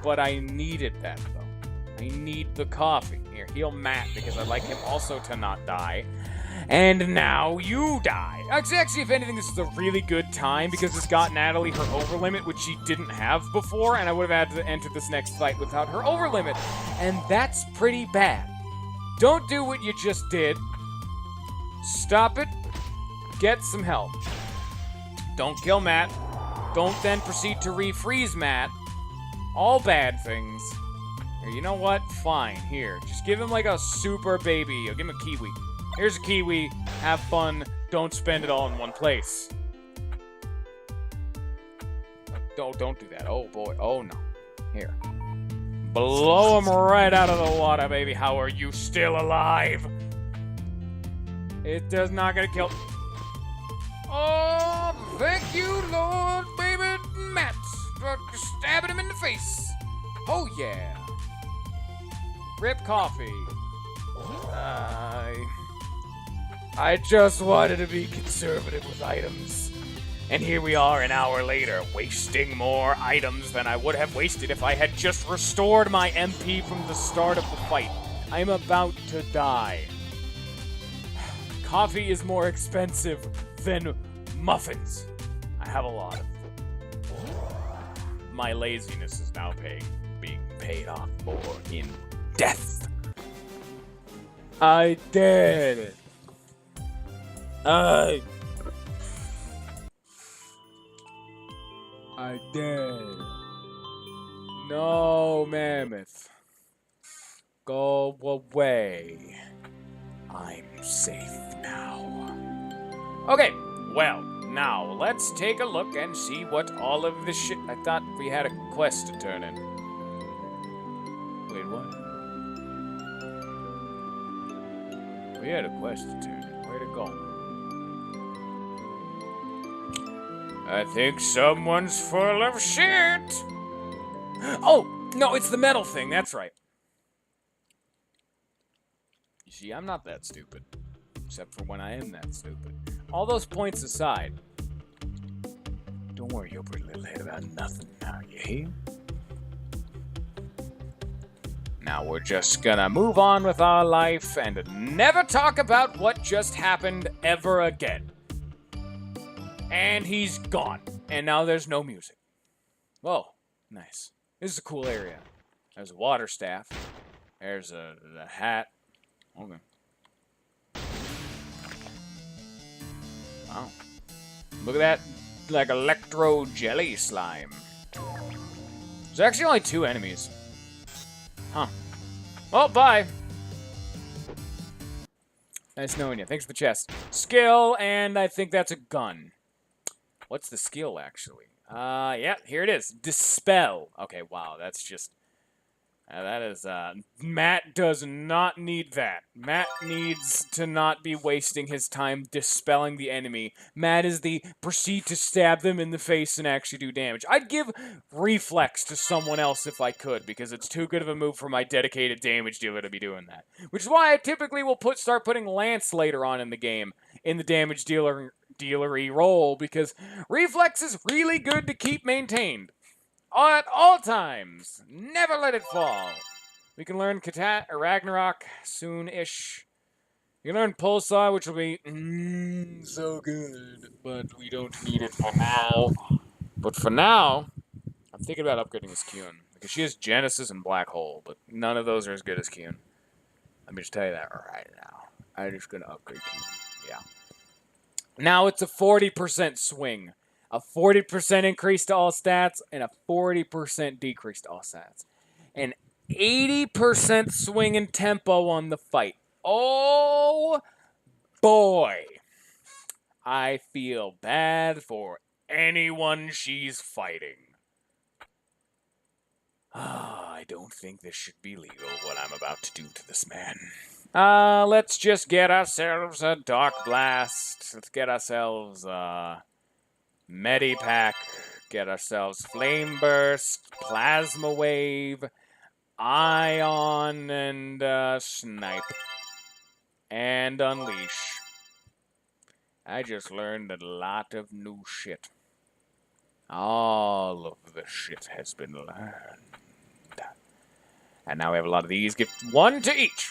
Speaker 1: But I needed that, though. I need the coffee. Here, heal Matt, because I'd like him also to not die. And now you die. Actually, if anything, this is a really good time, because it's got Natalie her overlimit, which she didn't have before, and I would have had to enter this next fight without her overlimit. And that's pretty bad. Don't do what you just did. Stop it. Get some help. Don't kill Matt. Don't then proceed to refreeze Matt. All bad things. Here, you know what? Fine. Here. Just give him like a super baby. I'll give him a kiwi. Here's a kiwi. Have fun. Don't spend it all in one place. Don't do that. Oh, boy. Oh, no. Here. Blow him right out of the water, baby. How are you still alive? It does not gonna kill. Oh, thank you, Lord, baby Matt, for stabbing him in the face. Oh, yeah. Rip coffee. I just wanted to be conservative with items. And here we are an hour later, wasting more items than I would have wasted if I had just restored my MP from the start of the fight. I'm about to die. Coffee is more expensive than muffins. I have a lot of them. My laziness is now being paid off for in death. I did it. I did. No, Mammoth. Go away. I'm safe now. Okay, well, now let's take a look and see what all of this shit... I thought we had a quest to turn in. Wait, what? We had a quest to turn in. Where'd it go? I think someone's full of shit. Oh, no, it's the metal thing. That's right. You see, I'm not that stupid. Except for when I am that stupid. All those points aside, don't worry your pretty little head about nothing now, you hear? Now we're just gonna move on with our life and never talk about what just happened ever again. And he's gone. And now there's no music. Whoa, nice. This is a cool area. There's a water staff. There's a hat. Okay. Wow. Look at that, like, electro jelly slime. There's actually only 2 enemies. Huh. Well, bye. Nice knowing you. Thanks for the chest. Skill, and I think that's a gun. What's the skill, actually? Yeah, here it is. Dispel. Okay, wow, that's just... that is, Matt does not need that. Matt needs to not be wasting his time dispelling the enemy. Matt is the proceed to stab them in the face and actually do damage. I'd give Reflex to someone else if I could, because it's too good of a move for my dedicated damage dealer to be doing that. Which is why I typically will start putting Lance later on in the game, in the damage dealery role, because Reflex is really good to keep maintained. At all times. Never let it fall. We can learn Ragnarok soon-ish. You can learn Pulsar, which will be so good, but we don't need it for now. But for now, I'm thinking about upgrading this Kyun, because she has Genesis and Black Hole, but none of those are as good as Kyun. Let me just tell you that right now. I'm just going to upgrade Kyun. Yeah. Now it's a 40% swing. A 40% increase to all stats, and a 40% decrease to all stats. An 80% swing in tempo on the fight. Oh, boy. I feel bad for anyone she's fighting. I don't think this should be legal, what I'm about to do to this man. Let's just get ourselves a Dark Blast. Let's get ourselves, Medipack, get ourselves Flame Burst, Plasma Wave, Ion, and Snipe. And Unleash. I just learned a lot of new shit. All of the shit has been learned. And now we have a lot of these. Give 1 to each,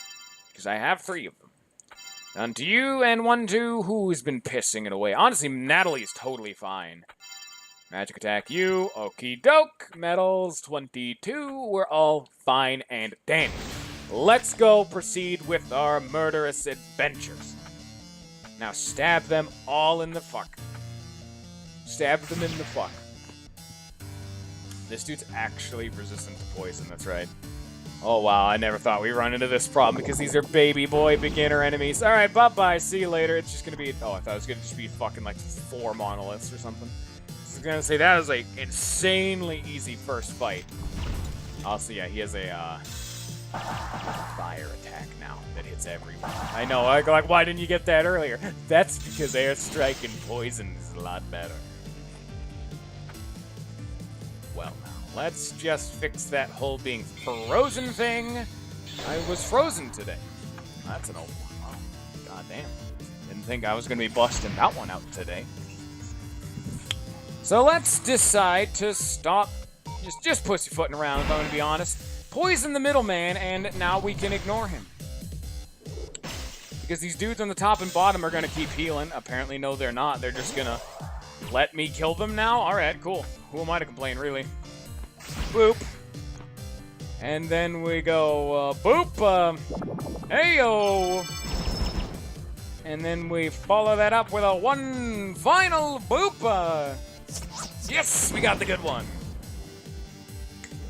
Speaker 1: because I have 3 of them. None to you, and 1 to who's been pissing it away. Honestly, Natalie's totally fine. Magic attack you. Okie doke. Medals 22. We're all fine and dandy. Let's go proceed with our murderous adventures. Now stab them all in the fuck. Stab them in the fuck. This dude's actually resistant to poison, that's right. Oh wow, I never thought we'd run into this problem because these are baby boy beginner enemies. Alright, bye-bye, see you later. It's just gonna be, oh, I thought it was gonna just be fucking like 4 monoliths or something. I was gonna say, that is a insanely easy first fight. Also, yeah, he has a, fire attack now that hits everyone. I know, like, why didn't you get that earlier? That's because airstrike and poison is a lot better. Well, let's just fix that whole being frozen thing. I was frozen today. That's an old one. Oh, goddamn. Didn't think I was going to be busting that one out today. So let's decide to stop just pussyfooting around, if I'm going to be honest. Poison the middleman, and now we can ignore him. Because these dudes on the top and bottom are going to keep healing. Apparently, no, they're not. They're just going to let me kill them now? Alright, cool. Who am I to complain, really? Boop. And then we go, boop, hey-yo! And then we follow that up with a one final boop, yes, we got the good one.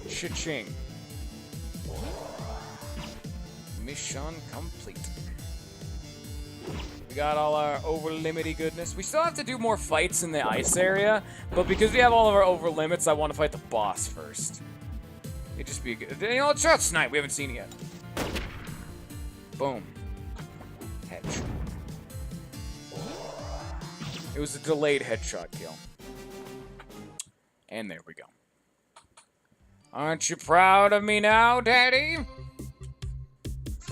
Speaker 1: Cha-ching. Mission complete. We got all our over-limity goodness. We still have to do more fights in the ice area, but because we have all of our over-limits, I want to fight the boss first. It'd just be good. You know, let's try Snipe. We haven't seen it yet. Boom. Headshot. It was a delayed headshot kill. And there we go. Aren't you proud of me now, Daddy?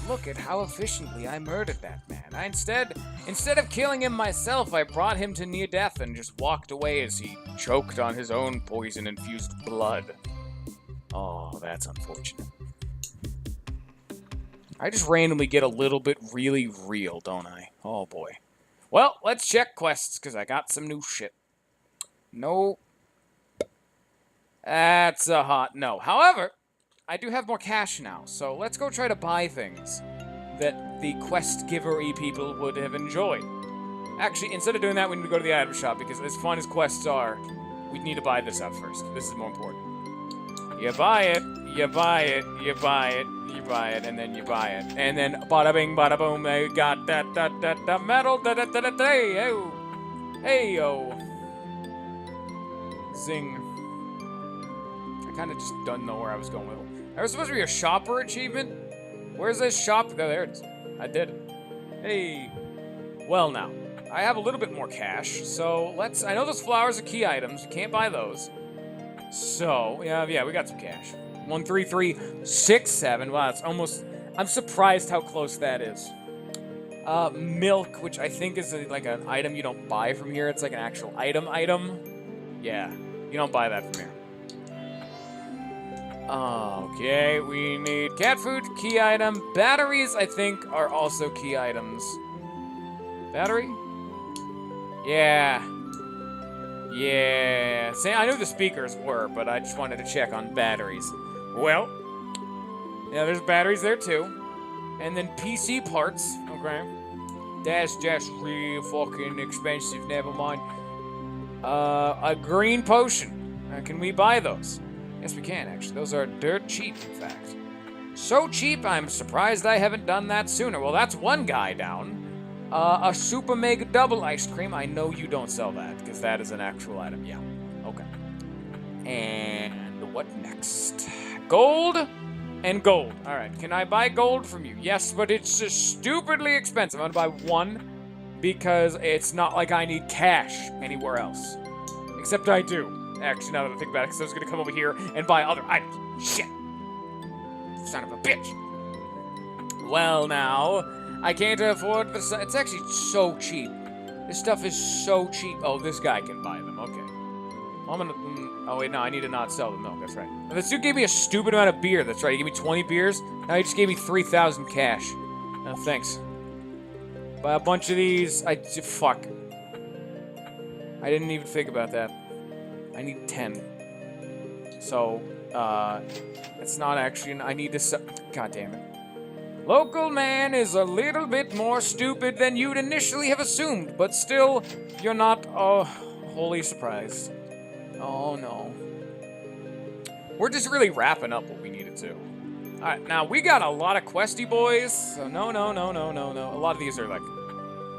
Speaker 1: Look at how efficiently I murdered that man. Instead of killing him myself, I brought him to near death and just walked away as he choked on his own poison-infused blood. Oh, that's unfortunate. I just randomly get a little bit really real, don't I? Oh, boy. Well, let's check quests, because I got some new shit. No. That's a hot no. However, I do have more cash now, so let's go try to buy things that the quest-giver-y people would have enjoyed. Actually, instead of doing that, we need to go to the item shop, because as fun as quests are, we need to buy this out first. This is more important. You buy it, you buy it, you buy it, you buy it, and then you buy it. And then bada bing, bada boom, they got that metal, hey yo. Zing. I kind of just don't know where I was going with it. There was supposed to be a shopper achievement. Where's this shop? Oh, there it is. I did it. Hey. Well, now, I have a little bit more cash, so let's... I know those flowers are key items. You can't buy those. So, yeah, we got some cash. 13367. Wow, it's almost... I'm surprised how close that is. Milk, which I think is like an item you don't buy from here. It's like an actual item. Yeah, you don't buy that from here. Okay, we need cat food, key item. Batteries, I think, are also key items. Battery? Yeah. See, I knew the speakers were, but I just wanted to check on batteries. Well, yeah, there's batteries there too. And then PC parts, okay. That's just real fucking expensive, never mind. A green potion. Can we buy those? Yes, we can, actually. Those are dirt cheap, in fact. So cheap, I'm surprised I haven't done that sooner. Well, that's one guy down. A super mega double ice cream. I know you don't sell that, because that is an actual item. Yeah. Okay. And what next? Gold and gold. All right. Can I buy gold from you? Yes, but it's just stupidly expensive. I'm going to buy one, because it's not like I need cash anywhere else. Except I do. Actually, now that I think about it, because I was going to come over here and buy other items. Shit. Son of a bitch. Well, now, I can't afford the... It's actually so cheap. This stuff is so cheap. Oh, this guy can buy them. Okay. I'm going to... oh, wait, no, I need to not sell them. No, that's right. And this dude gave me a stupid amount of beer. That's right. He gave me 20 beers. Now he just gave me 3,000 cash. No, thanks. Buy a bunch of these. Fuck. I didn't even think about that. I need 10. So, it's not actually... I need to sell... God damn it. Local man is a little bit more stupid than you'd initially have assumed, but still, you're not, wholly surprised. Oh, no. We're just really wrapping up what we needed to. Alright, now, we got a lot of questy boys, so no. A lot of these are, like,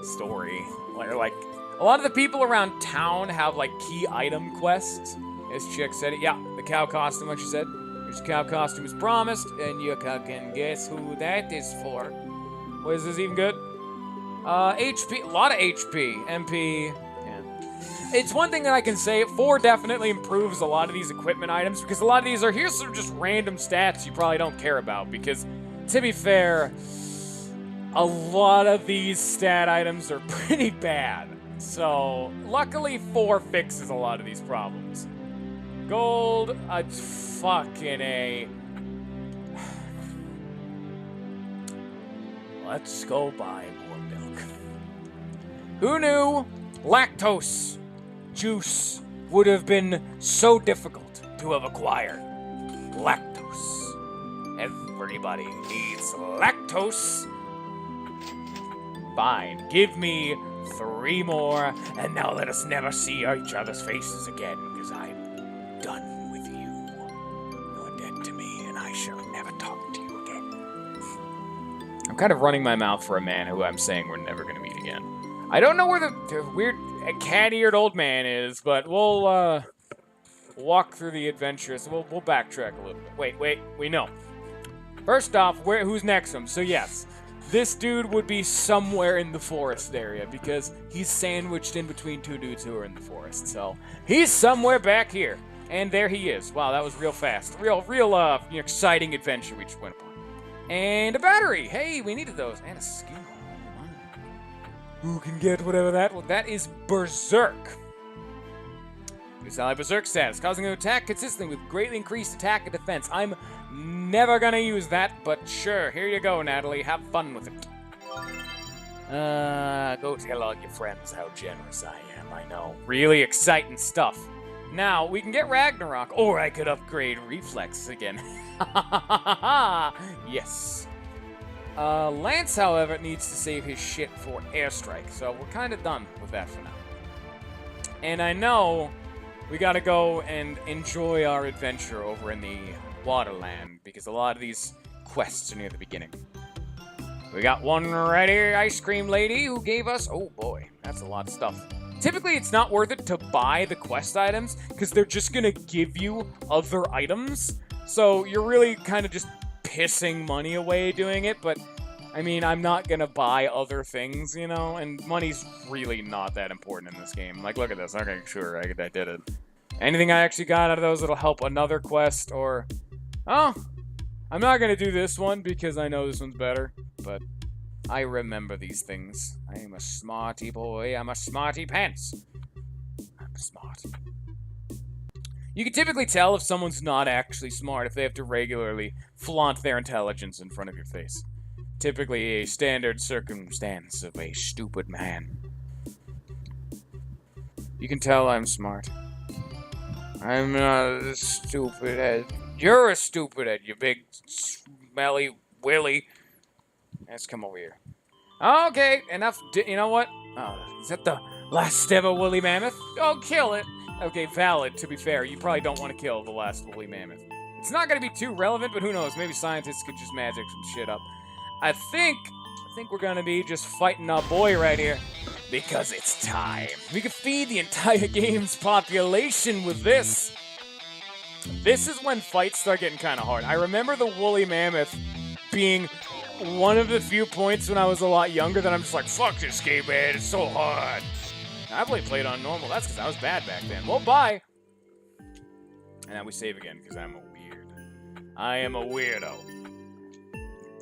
Speaker 1: story. Like, a lot of the people around town have, like, key item quests. This chick said it. Yeah, the cow costume, like she said. Your cow costume is promised, and you can guess who that is for. What, is this even good? HP, a lot of HP, MP, yeah. It's one thing that I can say, 4 definitely improves a lot of these equipment items, because a lot of these are, here's some just random stats you probably don't care about, because, to be fair, a lot of these stat items are pretty bad. So, luckily 4 fixes a lot of these problems. Gold, fucking A. Let's go buy more milk. Who knew lactose juice would have been so difficult to have acquired? Lactose. Everybody needs lactose. Fine, give me 3 more, and now let us never see each other's faces again, because I'm done with you. You're dead to me, and I shall never talk to you again. I'm kind of running my mouth for a man who I'm saying we're never going to meet again. I don't know where the weird cat-eared old man is, but we'll walk through the adventure, so we'll backtrack a little bit. Wait, we know. First off, who's next to him? So yes, this dude would be somewhere in the forest area, because he's sandwiched in between 2 dudes who are in the forest, so he's somewhere back here. And there he is. Wow, that was real fast. Real, exciting adventure we just went upon. And a battery. Hey, we needed those. And a skill. Oh, my. Who can get whatever that? Well, that is Berserk. Use ally Berserk status, causing an attack consistently with greatly increased attack and defense. I'm never gonna use that, but sure. Here you go, Natalie. Have fun with it. Go tell all your friends how generous I am. I know. Really exciting stuff. Now, we can get Ragnarok, or I could upgrade Reflex again. Yes. Lance, however, needs to save his shit for Airstrike, so we're kind of done with that for now. And I know we gotta go and enjoy our adventure over in the Waterland, because a lot of these quests are near the beginning. We got one right here, Ice Cream Lady, who gave us... Oh, boy. That's a lot of stuff. Typically, it's not worth it to buy the quest items, because they're just going to give you other items. So you're really kind of just pissing money away doing it, but... I mean, I'm not going to buy other things, you know? And money's really not that important in this game. Like, look at this. Okay, sure, I did it. Anything I actually got out of those that'll help another quest, or... Oh... I'm not going to do this one because I know this one's better, but I remember these things. I am a smarty boy. I'm a smarty pants. I'm smart. You can typically tell if someone's not actually smart if they have to regularly flaunt their intelligence in front of your face. Typically a standard circumstance of a stupid man. You can tell I'm smart. I'm not as stupid as... You're a stupidhead, you big, smelly willy. Let's come over here. Okay, enough. You know what? Oh, is that the last ever woolly mammoth? Oh, kill it. Okay, valid, to be fair. You probably don't want to kill the last woolly mammoth. It's not going to be too relevant, but who knows? Maybe scientists could just magic some shit up. I think we're going to be just fighting our boy right here. Because it's time. We could feed the entire game's population with this. This is when fights start getting kind of hard. I remember the woolly mammoth being one of the few points when I was a lot younger that I'm just like, fuck this game, man, it's so hard. I played on normal. That's because I was bad back then. Well, bye. And now we save again because I'm a weird. I am a weirdo.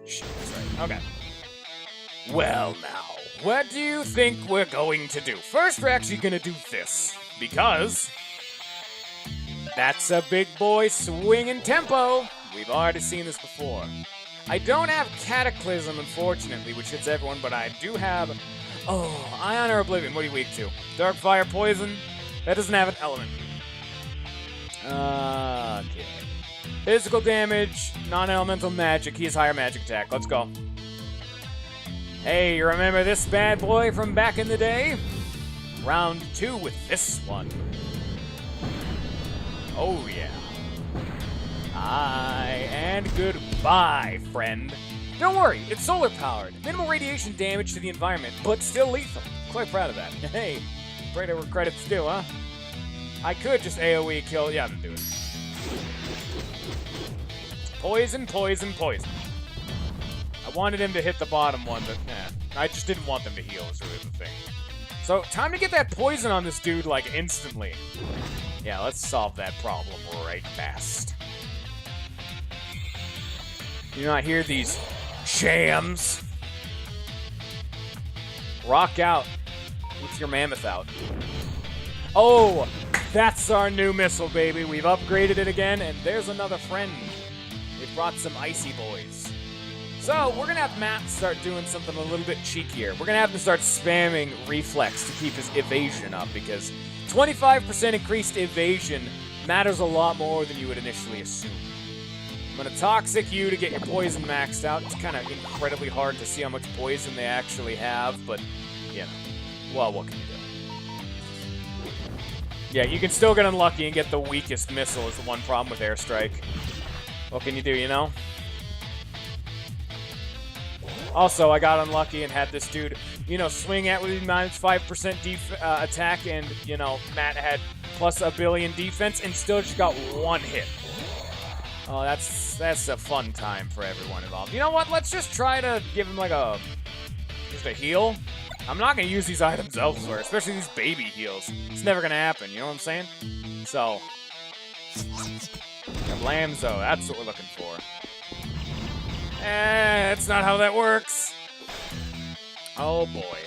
Speaker 1: Shit, that's right. Okay. Well, now, what do you think we're going to do? First, we're actually going to do this because... That's a big boy swinging tempo. We've already seen this before. I don't have Cataclysm, unfortunately, which hits everyone, but I do have... Oh, Ion or Oblivion. What are you weak to? Dark Fire, Poison? That doesn't have an element. Okay. Physical damage, non-elemental magic. He has higher magic attack. Let's go. Hey, you remember this bad boy from back in the day? Round 2 with this one. Oh, yeah. Aye, and goodbye, friend. Don't worry, it's solar-powered. Minimal radiation damage to the environment, but still lethal. Quite proud of that. Hey, afraid there were credits too, huh? I could just AoE kill... Yeah, I'm gonna do it. Poison, poison, poison. I wanted him to hit the bottom one, but I just didn't want them to heal, is really the thing. So, time to get that poison on this dude, like, instantly. Yeah, let's solve that problem right fast. You not hear these jams? Rock out with your mammoth out. Oh, that's our new missile, baby. We've upgraded it again, and there's another friend. They brought some icy boys. So, we're going to have Matt start doing something a little bit cheekier. We're going to have him start spamming Reflex to keep his evasion up, because 25% increased evasion matters a lot more than you would initially assume. I'm going to Toxic you to get your poison maxed out. It's kind of incredibly hard to see how much poison they actually have, but, you know, well, what can you do? Yeah, you can still get unlucky and get the weakest missile is the one problem with Airstrike. What can you do, you know? Also, I got unlucky and had this dude, you know, swing at with minus 5% attack, and, you know, Matt had plus a billion defense and still just got one hit. Oh, that's a fun time for everyone involved. You know what? Let's just try to give him like just a heal. I'm not going to use these items elsewhere, especially these baby heals. It's never going to happen, you know what I'm saying? So, Lamzo, that's what we're looking for. That's not how that works. Oh boy.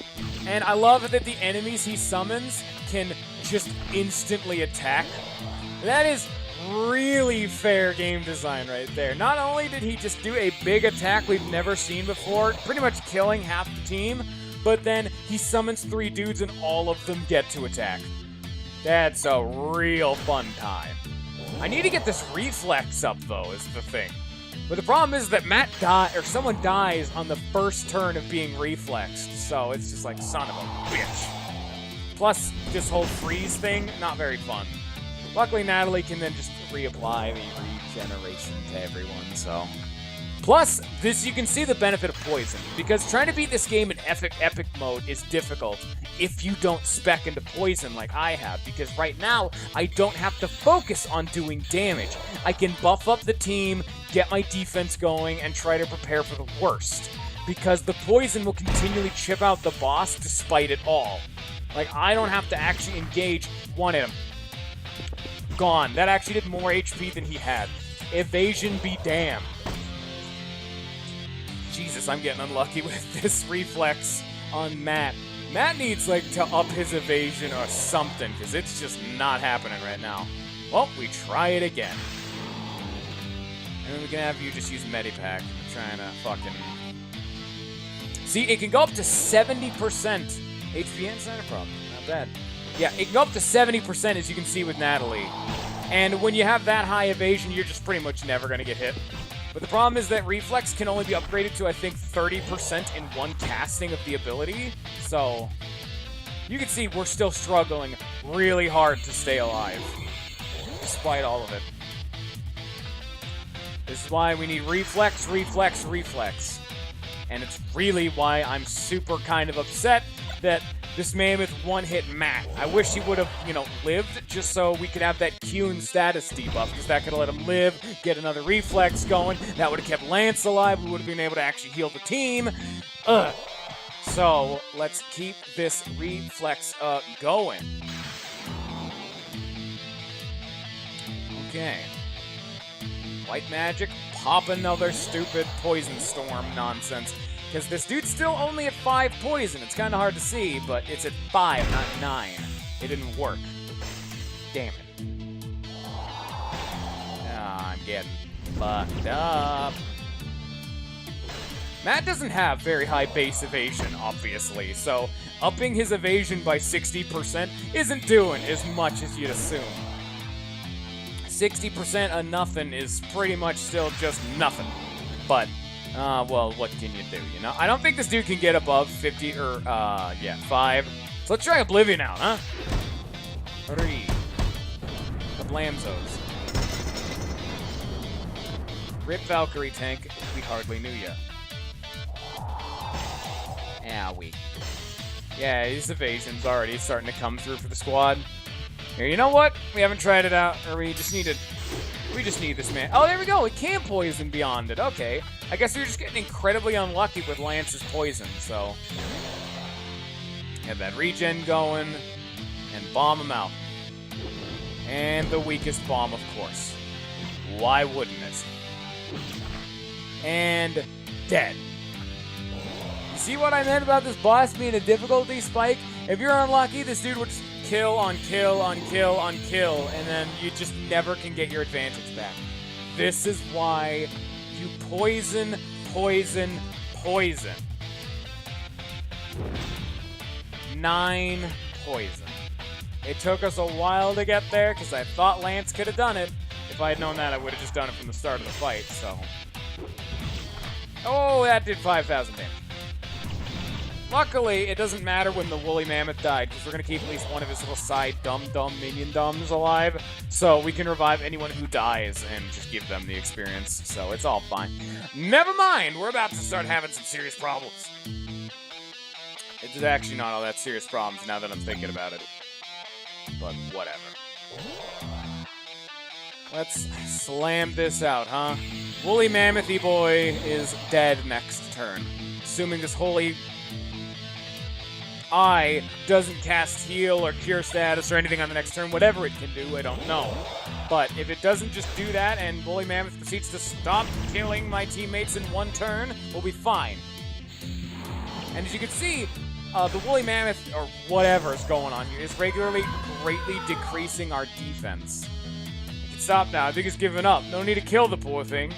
Speaker 1: And I love that the enemies he summons can just instantly attack. That is really fair game design right there. Not only did he just do a big attack we've never seen before, pretty much killing half the team, but then he summons 3 dudes and all of them get to attack. That's a real fun time. I need to get this reflex up though, is the thing. But the problem is that someone dies on the first turn of being reflexed, so it's just like, son of a bitch. Plus, this whole freeze thing, not very fun. Luckily, Natalie can then just reapply the regeneration to everyone, so... Plus, you can see the benefit of Poison, because trying to beat this game in epic mode is difficult if you don't spec into Poison like I have, because right now, I don't have to focus on doing damage. I can buff up the team, get my defense going, and try to prepare for the worst, because the Poison will continually chip out the boss despite it all. Like, I don't have to actually engage one at him. Gone. That actually did more HP than he had. Evasion be damned. Jesus, I'm getting unlucky with this reflex on Matt. Matt needs, like, to up his evasion or something, because it's just not happening right now. Well, we try it again. And then we can have you just use Medipack. I'm trying to fucking... See, it can go up to 70% HP and not a problem. Not bad. Yeah, it can go up to 70%, as you can see with Natalie. And when you have that high evasion, you're just pretty much never going to get hit. But the problem is that Reflex can only be upgraded to, I think, 30% in one casting of the ability. So, you can see we're still struggling really hard to stay alive, despite all of it. This is why we need Reflex, Reflex, Reflex. And it's really why I'm super kind of upset that this mammoth one-hit Matt. I wish he would have, lived just so we could have that Q status debuff, because that could have let him live, get another reflex going. That would have kept Lance alive. We would have been able to actually heal the team. Ugh. So, let's keep this reflex going. Okay. White magic, pop another stupid poison storm nonsense. Because this dude's still only at 5 poison. It's kind of hard to see, but it's at 5, not 9. It didn't work. Damn it. I'm getting fucked up. Matt doesn't have very high base evasion, obviously, so upping his evasion by 60% isn't doing as much as you'd assume. 60% of nothing is pretty much still just nothing. But... well, what can you do, I don't think this dude can get above 50, or, 5. So let's try Oblivion out, huh? 3. Kablamzos. Rip Valkyrie tank, we hardly knew ya. Owie. Yeah, his evasion's already starting to come through for the squad. Here, you know what? We haven't tried it out, or we just need this man. Oh, there we go. It can poison beyond it. Okay. I guess we were just getting incredibly unlucky with Lance's poison, so... Have that regen going, and bomb him out. And the weakest bomb, of course. Why wouldn't it? And... dead. You see what I meant about this boss being a difficulty spike? If you're unlucky, this dude would just kill on kill on kill on kill, and then you just never can get your advantage back. This is why you poison, poison, poison. 9 poison. It took us a while to get there, because I thought Lance could have done it. If I had known that, I would have just done it from the start of the fight, so... Oh, that did 5,000 damage. Luckily, it doesn't matter when the woolly mammoth died, because we're going to keep at least one of his little side dumb minion dumbs alive, so we can revive anyone who dies and just give them the experience, so it's all fine. Never mind, we're about to start having some serious problems. It's actually not all that serious problems now that I'm thinking about it, but whatever. Let's slam this out, huh? Woolly Mammoth-y boy is dead next turn, assuming this holy eye doesn't cast heal or cure status or anything on the next turn. Whatever it can do, I don't know. But if it doesn't just do that and Woolly Mammoth proceeds to stop killing my teammates in one turn, we'll be fine. And as you can see, the Woolly Mammoth, or whatever is going on here, is regularly greatly decreasing our defense. It can stop now. I think it's giving up. No need to kill the poor thing.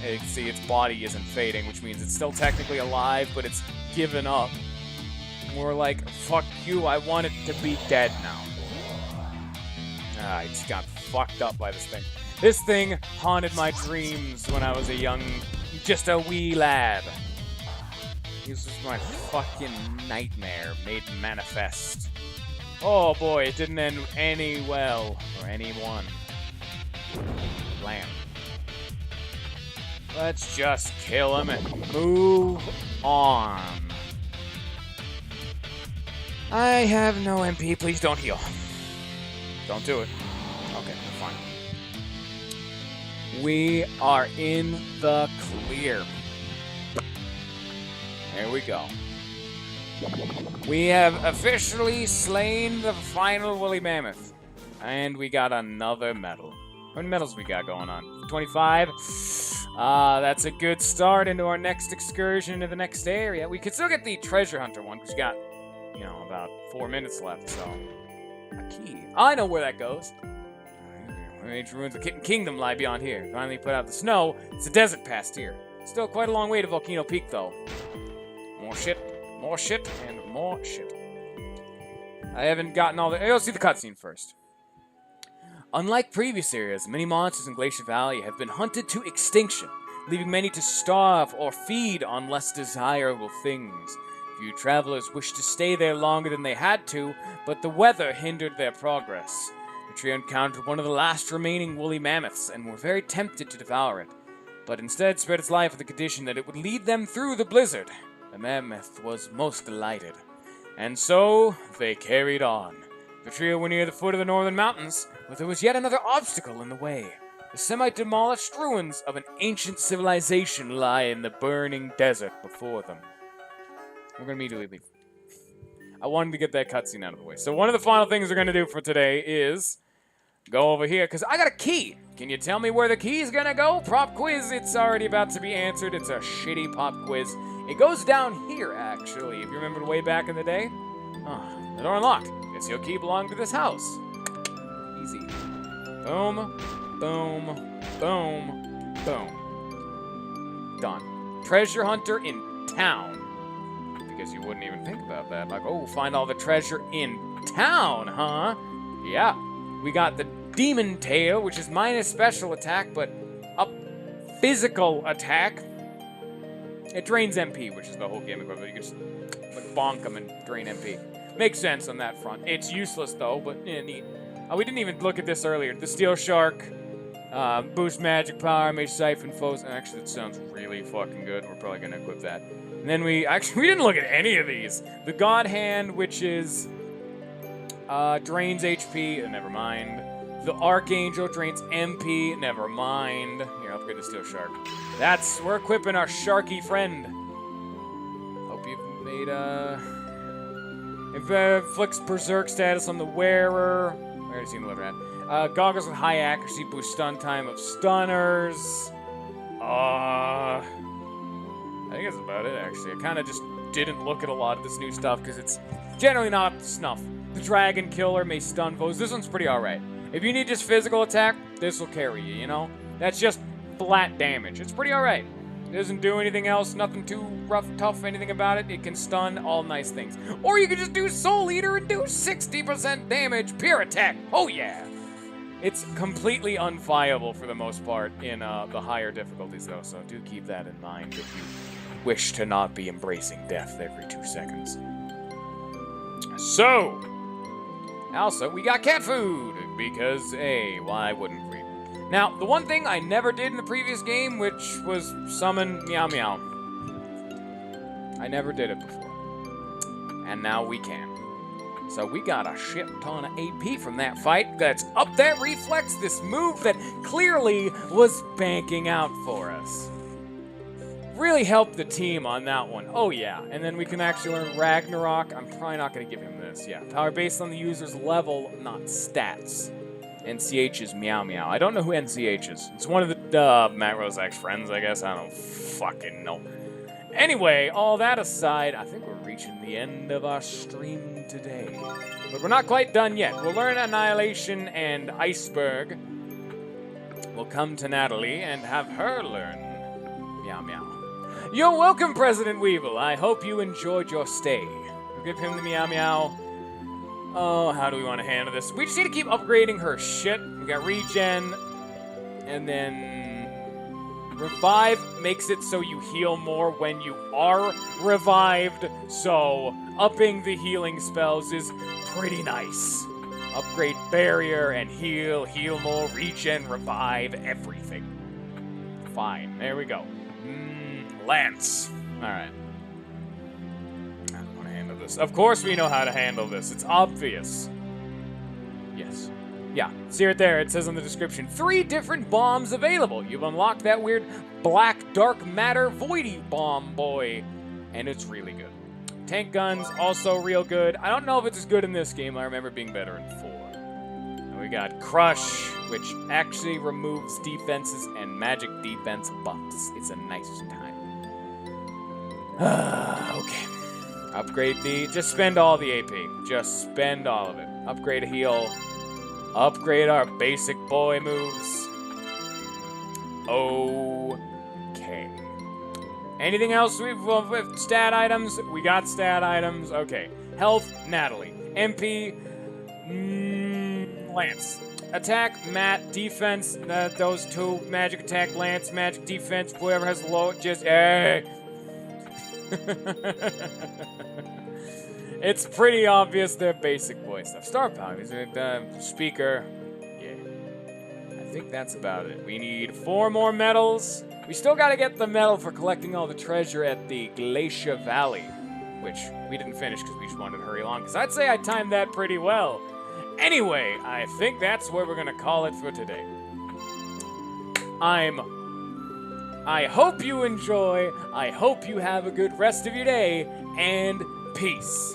Speaker 1: And you can see its body isn't fading, which means it's still technically alive, but it's given up. And we're like, fuck you, I want it to be dead now. I just got fucked up by this thing. This thing haunted my dreams when I was just a wee lad. This was my fucking nightmare made manifest. Oh boy, it didn't end any well for anyone. Blam. Let's just kill him and move on. I have no MP. Please don't heal. Don't do it. Okay, fine. We are in the clear. There we go. We have officially slain the final Woolly Mammoth. And we got another medal. How many medals we got going on? 25? That's a good start into our next excursion to the next area. We could still get the treasure hunter one, because we got, about 4 minutes left, so... A key. I know where that goes. Ancient ruins of the Kingdom lie beyond here. Finally put out the snow. It's a desert past here. Still quite a long way to Volcano Peak, though. More shit, and more shit. I haven't gotten all the... Let's see the cutscene first. Unlike previous areas, many monsters in Glacier Valley have been hunted to extinction, leaving many to starve or feed on less desirable things. Few travelers wished to stay there longer than they had to, but the weather hindered their progress. The trio encountered one of the last remaining woolly mammoths and were very tempted to devour it, but instead spared its life with the condition that it would lead them through the blizzard. The mammoth was most delighted, and so they carried on. The trio were near the foot of the northern mountains, but there was yet another obstacle in the way. The semi-demolished ruins of an ancient civilization lie in the burning desert before them. We're going to immediately leave. I wanted to get that cutscene out of the way. So one of the final things we're going to do for today is go over here, because I got a key. Can you tell me where the key is going to go? Prop quiz, it's already about to be answered. It's a shitty pop quiz. It goes down here, actually, if you remember way back in the day. Oh, the door unlocked. Guess your key belonged to this house. Easy. Boom, boom, boom, boom. Done. Treasure hunter in town. Because you wouldn't even think about that. Like, oh, find all the treasure in town, huh? Yeah. We got the Demon Tail, which is minus special attack, but up physical attack. It drains MP, which is the whole gimmick of it. You can just like, bonk them and drain MP. Makes sense on that front. It's useless, though, but yeah, neat. We didn't even look at this earlier. The Steel Shark, boost magic power, may siphon foes. Actually, that sounds really fucking good. We're probably going to equip that. And then we didn't look at any of these. The God Hand, which is drains HP, never mind. The Archangel drains MP, never mind. Here, I'll upgrade the Steel Shark. We're equipping our Sharky friend. Hope you've made inflicts Berserk status on the wearer. I already seen the liver hat. Goggles with high accuracy, boost stun time of stunners. I think that's about it, actually. I kind of just didn't look at a lot of this new stuff because it's generally not up to snuff. The Dragon Killer may stun foes. This one's pretty alright. If you need just physical attack, this will carry you, you know? That's just flat damage. It's pretty alright. It doesn't do anything else, nothing too rough, tough, anything about it. It can stun, all nice things. Or you can just do Soul Eater and do 60% damage, pure attack. Oh yeah! It's completely unfiable for the most part in the higher difficulties, though, so do keep that in mind if you wish to not be embracing death every 2 seconds. So, also, we got cat food, because, hey, why wouldn't we? Now, the one thing I never did in the previous game, which was summon Meow Meow. I never did it before. And now we can. So we got a shit ton of AP from that fight. That's up that reflex, this move that clearly was banking out for us. Really helped the team on that one. Oh yeah, and then we can actually learn Ragnarok. I'm probably not going to give him this. Yeah, power based on the user's level, not stats. NCH is Meow Meow. I don't know who NCH is. It's one of the Matt Rozak's friends, I guess. I don't fucking know. Anyway, all that aside, I think we're reaching the end of our stream today. But we're not quite done yet. We'll learn Annihilation and Iceberg. We'll come to Natalie and have her learn Meow Meow. You're welcome, President Weevil. I hope you enjoyed your stay. We'll give him the Meow Meow. Oh, how do we want to handle this? We just need to keep upgrading her shit. We got regen. And then revive makes it so you heal more when you are revived. So upping the healing spells is pretty nice. Upgrade barrier and heal more, regen, revive, everything. Fine, there we go. Lance. Alright. I don't want to handle this. Of course we know how to handle this. It's obvious. Yes. Yeah, see right there. It says in the description, 3 different bombs available. You've unlocked that weird black dark matter voidy bomb boy. And it's really good. Tank guns, also real good. I don't know if it's as good in this game. I remember it being better in 4. And we got Crush, which actually removes defenses and magic defense buffs. It's a nice time. Okay. Upgrade the... Just spend all the AP. Just spend all of it. Upgrade a heal. Upgrade our basic boy moves. Okay. Anything else? We've stat items. We got stat items. Okay. Health, Natalie. MP, Lance. Attack, Matt. Defense, those 2. Magic attack, Lance. Magic defense, whoever has low, just... It's pretty obvious they're basic boy stuff. Star power, is it, speaker. Yeah. I think that's about it. We need 4 more medals. We still gotta get the medal for collecting all the treasure at the Glacier Valley, which we didn't finish because we just wanted to hurry along, because I'd say I timed that pretty well. Anyway, I think that's where we're gonna call it for today. I hope you enjoy, I hope you have a good rest of your day, and peace.